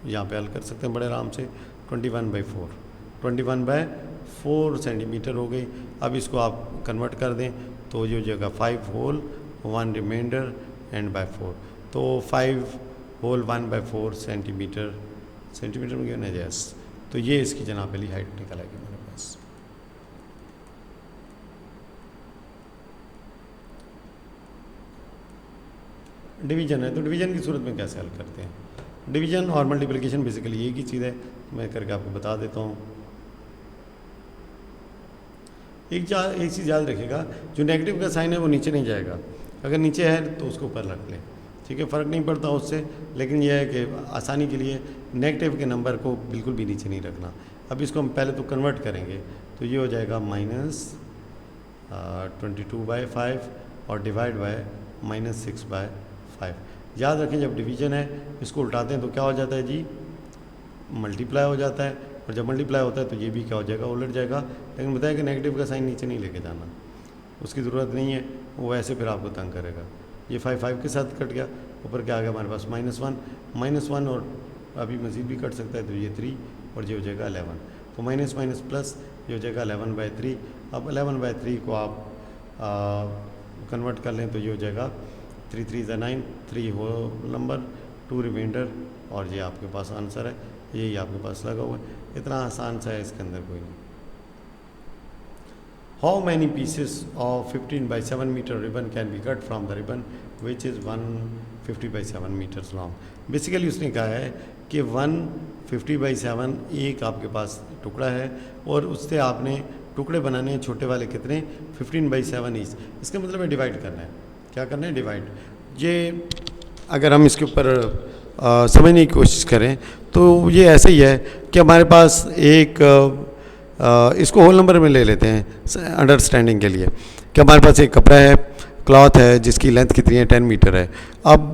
यहाँ पे हल कर सकते हैं बड़े आराम से, 21/4 21/4 सेंटीमीटर हो गई। अब इसको आप कन्वर्ट कर दें तो ये हो जाएगा 5 होल 1 रिमाइंडर एंड बाय 4। तो 5 होल 1/4 सेंटीमीटर में गिवन है जैस। तो ये इसकी जनाब वाली हाइट निकल आएगी मेरे पास। डिवीजन है तो डिवीजन की सूरत में कैसे हल करते हैं। डिवीजन और मल्टीप्लिकेशन बेसिकली एक ही चीज़ है, मैं करके आपको बता देता हूँ। एक चीज़ याद रखिएगा, जो नेगेटिव का साइन है वो नीचे नहीं जाएगा, अगर नीचे है तो उसको ऊपर रख लें, ठीक है, फ़र्क नहीं पड़ता उससे। लेकिन यह है कि आसानी के लिए नेगेटिव के नंबर को बिल्कुल भी नीचे नहीं रखना। अब इसको हम पहले तो कन्वर्ट करेंगे तो ये हो जाएगा -22/5 और डिवाइड बाय -6/5। याद रखें जब डिवीज़न है इसको उल्टाते हैं तो क्या हो जाता है जी, मल्टीप्लाई हो जाता है। और जब मल्टीप्लाई होता है तो ये भी क्या हो जाएगा, उलट जाएगा। लेकिन बताया कि नेगेटिव का साइन नीचे नहीं लेके जाना, उसकी ज़रूरत नहीं है, वो ऐसे फिर आपको तंग करेगा। ये 5 के साथ कट गया, ऊपर क्या आ गया हमारे पास -1 और अभी मज़ीद भी कट सकता है तो ये 3 और ये हो जाएगा 11। तो माइनस माइनस प्लस ये हो जाएगा 11/3। अब 11/3 को आप कन्वर्ट कर लें तो ये हो जाएगा 3 3 = 9, 3 होल नंबर 2 रिमाइंडर और ये आपके पास आंसर है, यही आपके पास लगा हुआ है। इतना आसान सा है, इसके अंदर कोई नहीं। How many pieces of 15/7 meter ribbon can be cut from the ribbon which is 150/7 meters long? Basically उसने कहा है कि 150/7 एक आपके पास टुकड़ा है और उससे आपने टुकड़े बनाने हैं छोटे वाले कितने, 15/7 ईच। इसका मतलब है डिवाइड करना है। क्या करना है, डिवाइड। ये अगर हम इसके ऊपर समझने की कोशिश करें तो ये ऐसे ही है कि हमारे पास एक इसको होल नंबर में ले लेते हैं अंडरस्टैंडिंग के लिए, कि हमारे पास एक कपड़ा है, क्लॉथ है जिसकी लेंथ कितनी है, 10 मीटर है। अब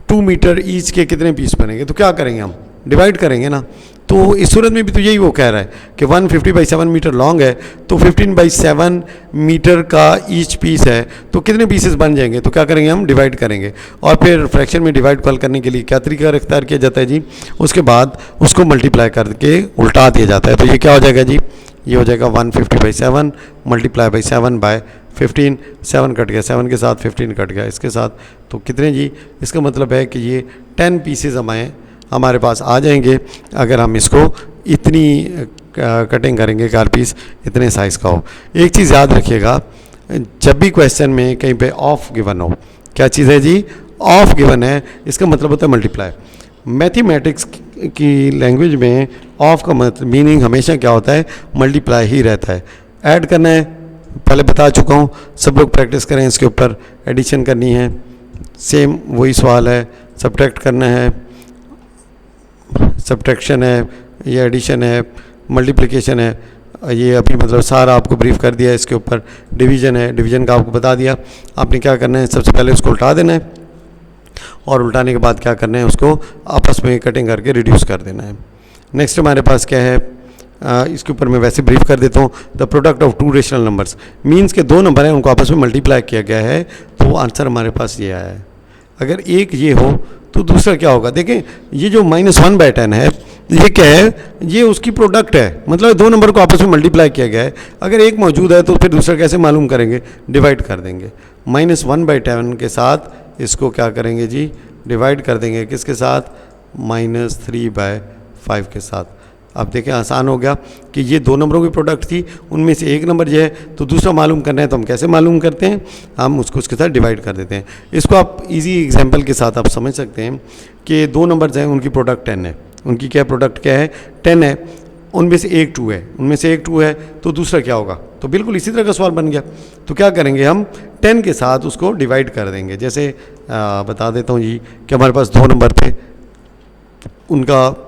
2 मीटर ईच के कितने पीस बनेंगे, तो क्या करेंगे हम, डिवाइड करेंगे ना। तो इस सूरत में भी तो यही वो कह रहा है कि 150/7 मीटर लॉन्ग है, तो 15/7 मीटर का ईच पीस है, तो कितने पीसेस बन जाएंगे, तो क्या करेंगे हम, डिवाइड करेंगे। और फिर फ्रैक्शन में डिवाइड कॉल करने के लिए क्या तरीका इख्तियार किया जाता है जी, उसके बाद उसको मल्टीप्लाई करके उल्टा दिया जाता है। तो ये क्या हो जाएगा जी, ये हो जाएगा 150/7 × 7/15, 7 कट गया, 7 के साथ 15 कट गया, इसके साथ तो कितने जी, इसका मतलब है कि ये 10 पीसेज हमारे पास आ जाएंगे अगर हम इसको इतनी कटिंग करेंगे, 4 पीस इतने साइज़ का हो। एक चीज़ याद रखिएगा, जब भी क्वेश्चन में कहीं पे ऑफ गिवन हो, क्या चीज़ है जी, ऑफ गिवन है, इसका मतलब होता है मल्टीप्लाई। मैथमेटिक्स की लैंग्वेज में ऑफ का मतलब मीनिंग हमेशा क्या होता है, मल्टीप्लाई ही रहता है। ऐड करना है, पहले बता चुका हूँ, सब लोग प्रैक्टिस करें इसके ऊपर। एडिशन करनी है, सेम वही सवाल है। सब्ट्रैक्ट करना है, सब्ट्रैक्शन है, ये एडिशन है, मल्टीप्लिकेशन है, ये अभी मतलब सारा आपको ब्रीफ कर दिया है। इसके ऊपर डिवीज़न है, डिवीज़न का आपको बता दिया। आपने क्या करना है, सबसे पहले उसको उल्टा देना है और उल्टाने के बाद क्या करना है, उसको आपस में कटिंग करके रिड्यूस कर देना है। नेक्स्ट हमारे पास क्या है, इसके ऊपर मैं वैसे ब्रीफ कर देता हूँ। The product of 2 rational numbers means के 2 नंबर हैं, उनको आपस में मल्टीप्लाई किया गया है, तो आंसर हमारे पास ये आया है। अगर एक ये हो तो दूसरा क्या होगा, देखें ये जो -1/10 है, ये क्या है, ये उसकी प्रोडक्ट है, मतलब 2 नंबर को आपस में मल्टीप्लाई किया गया है। अगर एक मौजूद है तो फिर दूसरा कैसे मालूम करेंगे, डिवाइड कर देंगे। -1/10 के साथ इसको क्या करेंगे जी, डिवाइड कर देंगे, किसके साथ, -3/5 के साथ। अब देखें आसान हो गया कि ये 2 नंबरों की प्रोडक्ट थी, उनमें से एक नंबर जो है तो दूसरा मालूम करना है, तो हम कैसे मालूम करते हैं, हम उसको उसके साथ डिवाइड कर देते हैं। इसको आप इजी एग्जांपल के साथ आप समझ सकते हैं कि 2 नंबर्स हैं, उनकी प्रोडक्ट 10 है। उनकी क्या प्रोडक्ट क्या है, 10 है, उनमें से एक 2 है, उनमें से एक 2 है, तो दूसरा क्या होगा, तो बिल्कुल इसी तरह का सवाल बन गया। तो क्या करेंगे हम, 10 के साथ उसको डिवाइड कर देंगे। जैसे बता देता हूँ जी कि हमारे पास 2 नंबर थे, उनका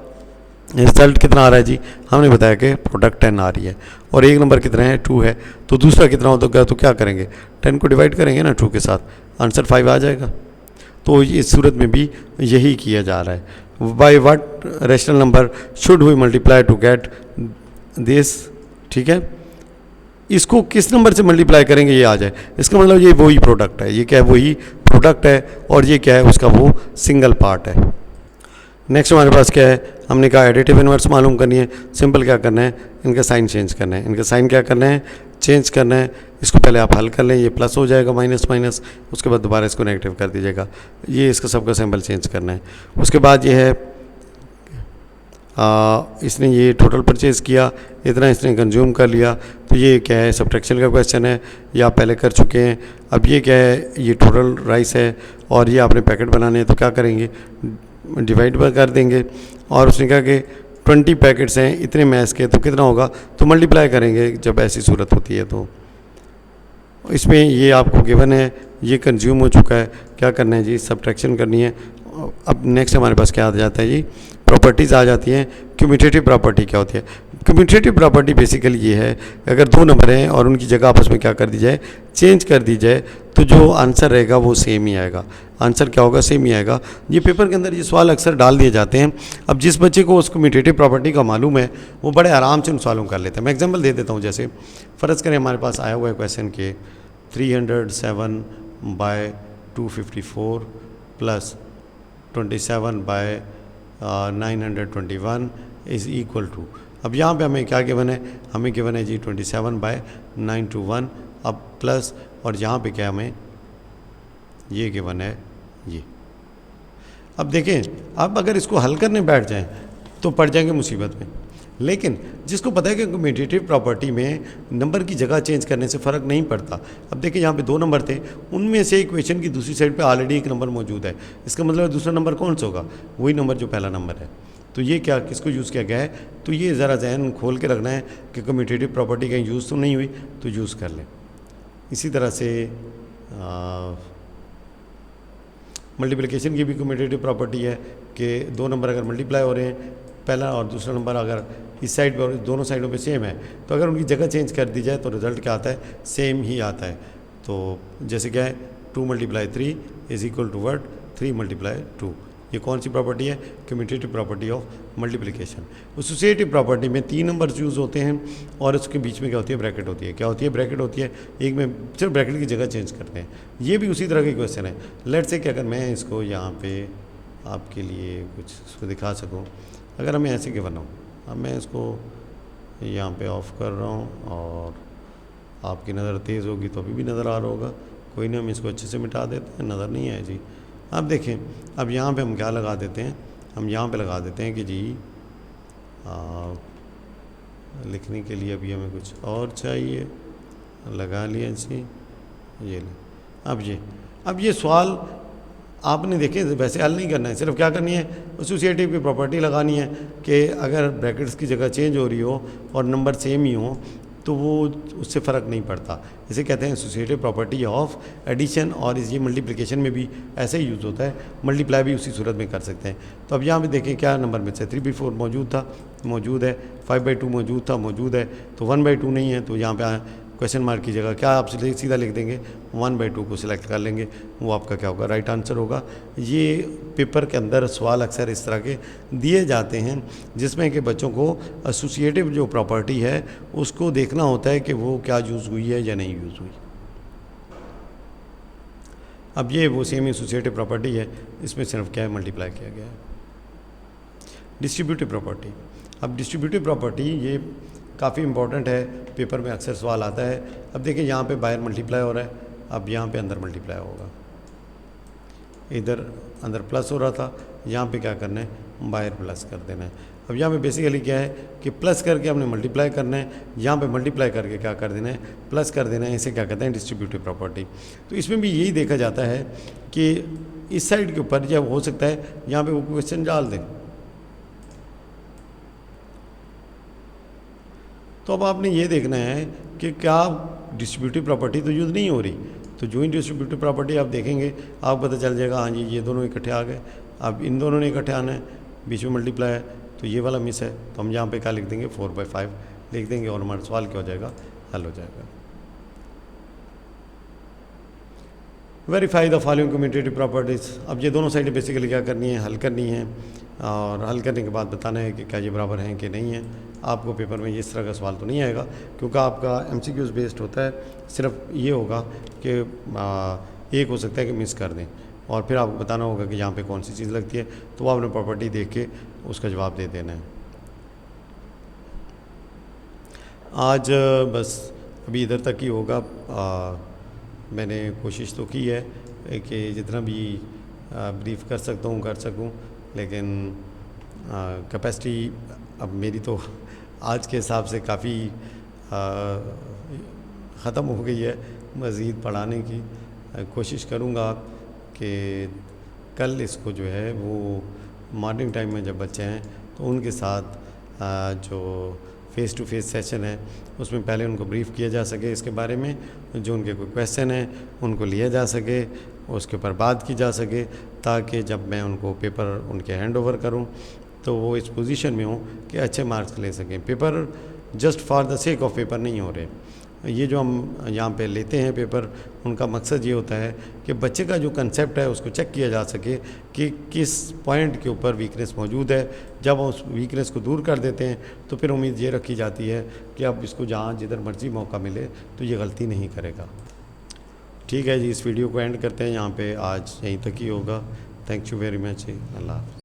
रिजल्ट कितना आ रहा है जी, हमने बताया कि प्रोडक्ट 10 आ रही है, और एक नंबर कितना है, 2 है, तो दूसरा कितना होगा, तो क्या करेंगे, 10 को डिवाइड करेंगे ना 2 के साथ, आंसर 5 आ जाएगा। तो इस सूरत में भी यही किया जा रहा है। By what rational number should we multiply to get this, ठीक है, इसको किस नंबर से मल्टीप्लाई करेंगे ये आ जाए, इसका मतलब ये वही प्रोडक्ट है, ये क्या है, वही प्रोडक्ट है, और ये क्या है, उसका वो सिंगल पार्ट है। नेक्स्ट हमारे पास क्या है, हमने कहा एडिटिव इनवर्स मालूम करनी है। सिंपल क्या करना है, इनका साइन चेंज करना है, इनका साइन क्या करना है, चेंज करना है। इसको पहले आप हल कर लें, ये प्लस हो जाएगा माइनस माइनस, उसके बाद दोबारा इसको नेगेटिव कर दीजिएगा, ये इसका सबका सिंबल चेंज करना है। उसके बाद ये है इसने ये टोटल परचेज किया, इतना इसने कंज्यूम कर लिया, तो ये क्या है, सब्ट्रैक्शन का क्वेश्चन है, ये आप पहले कर चुके हैं। अब ये क्या है, ये टोटल राइस है, और ये आपने पैकेट बनाने हैं, तो क्या करेंगे, डिवाइड कर देंगे। और उसने कहा कि 20 पैकेट्स हैं इतने मैस के, तो कितना होगा, तो मल्टीप्लाई करेंगे जब ऐसी सूरत होती है। तो इसमें ये आपको गिवन है, ये कंज्यूम हो चुका है, क्या करना है जी, सब्ट्रैक्शन करनी है। अब नेक्स्ट हमारे पास क्या आ जाता है जी, प्रॉपर्टीज़ आ जाती हैं। क्यूमुटेटिव प्रॉपर्टी क्या होती है, क्यूमुटेटिव प्रॉपर्टी बेसिकली ये है, अगर 2 नंबर हैं और उनकी जगह आपस में क्या कर दी जाए, चेंज कर दी जाए, तो जो आंसर रहेगा वो सेम ही आएगा। आंसर क्या होगा, सेम ही आएगा। ये पेपर के अंदर ये सवाल अक्सर डाल दिए जाते हैं। अब जिस बच्चे को उस क्यूमुटेटिव प्रॉपर्टी का मालूम है, वो बड़े आराम से उन सवालों कर लेते हैं। मैं एग्जाम्पल दे देता हूँ, जैसे फ़र्ज़ करें हमारे पास आया हुआ है क्वेश्चन के 307/254 प्लस 27/921 इज़ इक्वल टू, अब यहाँ पे हमें क्या गिवन है, हमें गिवन है जी 27/921, अब प्लस, और यहाँ पे क्या हमें ये गिवन है ये। अब देखें, अब अगर इसको हल करने बैठ जाएं तो पड़ जाएंगे मुसीबत में, लेकिन जिसको पता है कि कम्यूटेटिव प्रॉपर्टी में नंबर की जगह चेंज करने से फ़र्क नहीं पड़ता। अब देखिए यहाँ पे 2 नंबर थे, उनमें से इक्वेशन की दूसरी साइड पे ऑलरेडी एक नंबर मौजूद है, इसका मतलब दूसरा नंबर कौन सा होगा, वही नंबर जो पहला नंबर है। तो ये क्या, किसको यूज़ किया गया है, तो ये ज़रा जहन खोल के रखना है कि कम्यूटेटिव प्रॉपर्टी कहीं यूज़ तो नहीं हुई, तो यूज़ कर लें। इसी तरह से मल्टीप्लिकेशन की भी कम्यूटेटिव प्रॉपर्टी है कि दो नंबर अगर मल्टीप्लाई हो रहे हैं, पहला और दूसरा नंबर अगर इस साइड पे और दोनों साइडों पे सेम है, तो अगर उनकी जगह चेंज कर दी जाए तो रिज़ल्ट क्या आता है, सेम ही आता है। तो जैसे क्या है, 2 × 3 इज इक्वल टू व्हाट, 3 × 2। ये कौन सी प्रॉपर्टी है, commutative property of multiplication. Associative property में 3 नंबर्स यूज़ होते हैं और उसके बीच में क्या होती है, ब्रैकेट होती है। क्या होती है, ब्रैकेट होती है। एक में सिर्फ ब्रैकेट की जगह चेंज करते हैं। ये भी उसी तरह के क्वेश्चन है। लेट्स से कि अगर मैं इसको यहाँ पे आपके लिए कुछ इसको दिखा सकूँ, अगर मैं ऐसे गिवन हूँ, अब मैं इसको यहाँ पे ऑफ कर रहा हूँ और आपकी नज़र तेज़ होगी तो अभी भी नज़र आ रहा होगा। कोई नहीं, हम इसको अच्छे से मिटा देते हैं, नज़र नहीं आए जी। अब देखें, अब यहाँ पे हम क्या लगा देते हैं, हम यहाँ पे लगा देते हैं कि जी लिखने के लिए अभी हमें कुछ और चाहिए, लगा लिया जी, ये ले। अब ये सवाल आपने देखे वैसे हल नहीं करना है, सिर्फ क्या करनी है, एसोसिएटिव की प्रॉपर्टी लगानी है कि अगर ब्रैकेट्स की जगह चेंज हो रही हो और नंबर सेम ही हो तो वो उससे फ़र्क नहीं पड़ता। इसे कहते हैं एसोसिएटिव प्रॉपर्टी ऑफ एडिशन। और ये मल्टीप्लिकेशन में भी ऐसे ही यूज़ होता है, मल्टीप्लाई भी उसी सूरत में कर सकते हैं। तो अब यहाँ पे देखें क्या नंबर में से 3/4 मौजूद है, 5/2 मौजूद है, तो 1/2 नहीं है, तो यहाँ पे क्वेश्चन मार्क की जगह क्या आप सीधा लिख देंगे, 1/2 को सिलेक्ट कर लेंगे, वो आपका क्या होगा, राइट आंसर होगा। ये पेपर के अंदर सवाल अक्सर इस तरह के दिए जाते हैं जिसमें कि बच्चों को एसोसिएटिव जो प्रॉपर्टी है उसको देखना होता है कि वो क्या यूज़ हुई है या नहीं यूज़ हुई। अब ये वो सेम एसोसिएटिव प्रॉपर्टी है, इसमें सिर्फ क्या है, मल्टीप्लाई किया गया है। डिस्ट्रीब्यूटिव प्रॉपर्टी, अब डिस्ट्रीब्यूटिव प्रॉपर्टी ये काफ़ी इंपॉर्टेंट है, पेपर में अक्सर सवाल आता है। अब देखिए यहाँ पे बाहर मल्टीप्लाई हो रहा है, अब यहाँ पे अंदर मल्टीप्लाई होगा, इधर अंदर प्लस हो रहा था, यहाँ पे क्या करना है, बाहर प्लस कर देना है। अब यहाँ पे बेसिकली क्या है कि प्लस करके हमने मल्टीप्लाई करना है, यहाँ पे मल्टीप्लाई करके क्या कर देना है, प्लस कर देना है। इसे क्या कहते हैं, डिस्ट्रीब्यूटिव प्रॉपर्टी। तो इसमें भी यही देखा जाता है कि इस साइड के ऊपर जब हो सकता है यहाँ पे वो क्वेश्चन डाल दें, तो अब आपने ये देखना है कि क्या डिस्ट्रीब्यूटिव प्रॉपर्टी तो यूज़ नहीं हो रही, तो जो ही डिस्ट्रीब्यूटिव प्रॉपर्टी आप देखेंगे आपको पता चल जाएगा, हाँ जी ये दोनों इकट्ठे आ गए। अब इन दोनों ने इकट्ठे आना है, बीच में मल्टीप्लाई है, तो ये वाला मिस है, तो हम यहाँ पे क्या लिख देंगे, 4/5 लिख देंगे और हमारा सवाल क्या हो जाएगा, हल हो जाएगा। Verify the following commutative properties. अब ये दोनों साइडें बेसिकली क्या करनी है, हल करनी है, और हल करने के बाद बताना है कि क्या ये बराबर हैं कि नहीं है। आपको पेपर में इस तरह का सवाल तो नहीं आएगा क्योंकि आपका MCQs बेस्ड होता है। सिर्फ ये होगा कि एक हो सकता है कि मिस कर दें और फिर आपको बताना होगा कि यहाँ पे कौन सी चीज़ लगती है, तो वो आपने प्रॉपर्टी देख के उसका जवाब दे देना है। आज बस अभी इधर तक ही होगा। मैंने कोशिश तो की है कि जितना भी ब्रीफ कर सकता हूँ कर सकूँ, लेकिन कैपेसिटी अब मेरी तो आज के हिसाब से काफ़ी ख़त्म हो गई है। मज़ीद पढ़ाने की कोशिश करूँगा कि कल इसको जो है वो मॉर्निंग टाइम में जब बच्चे हैं तो उनके साथ जो फ़ेस टू फेस सेशन है उसमें पहले उनको ब्रीफ़ किया जा सके इसके बारे में, जो उनके कोई क्वेश्चन है उनको लिया जा सके, उसके ऊपर बात की जा सके, ताकि जब मैं उनको पेपर उनके हैंड ओवर करूँ तो वो इस पोजीशन में हो कि अच्छे मार्क्स ले सकें। Paper just for the sake of paper नहीं हो रहे। ये जो हम यहाँ पे लेते हैं पेपर, उनका मकसद ये होता है कि बच्चे का जो कंसेप्ट है उसको चेक किया जा सके कि किस पॉइंट के ऊपर वीकनेस मौजूद है। जब हम उस वीकनेस को दूर कर देते हैं तो फिर उम्मीद ये रखी जाती है कि अब इसको जहाँ जिधर मर्जी मौका मिले तो ये गलती नहीं करेगा। ठीक है जी, इस वीडियो को एंड करते हैं यहाँ पे, आज यहीं तक ही होगा। थैंक यू वेरी मच जी, अल्लाह।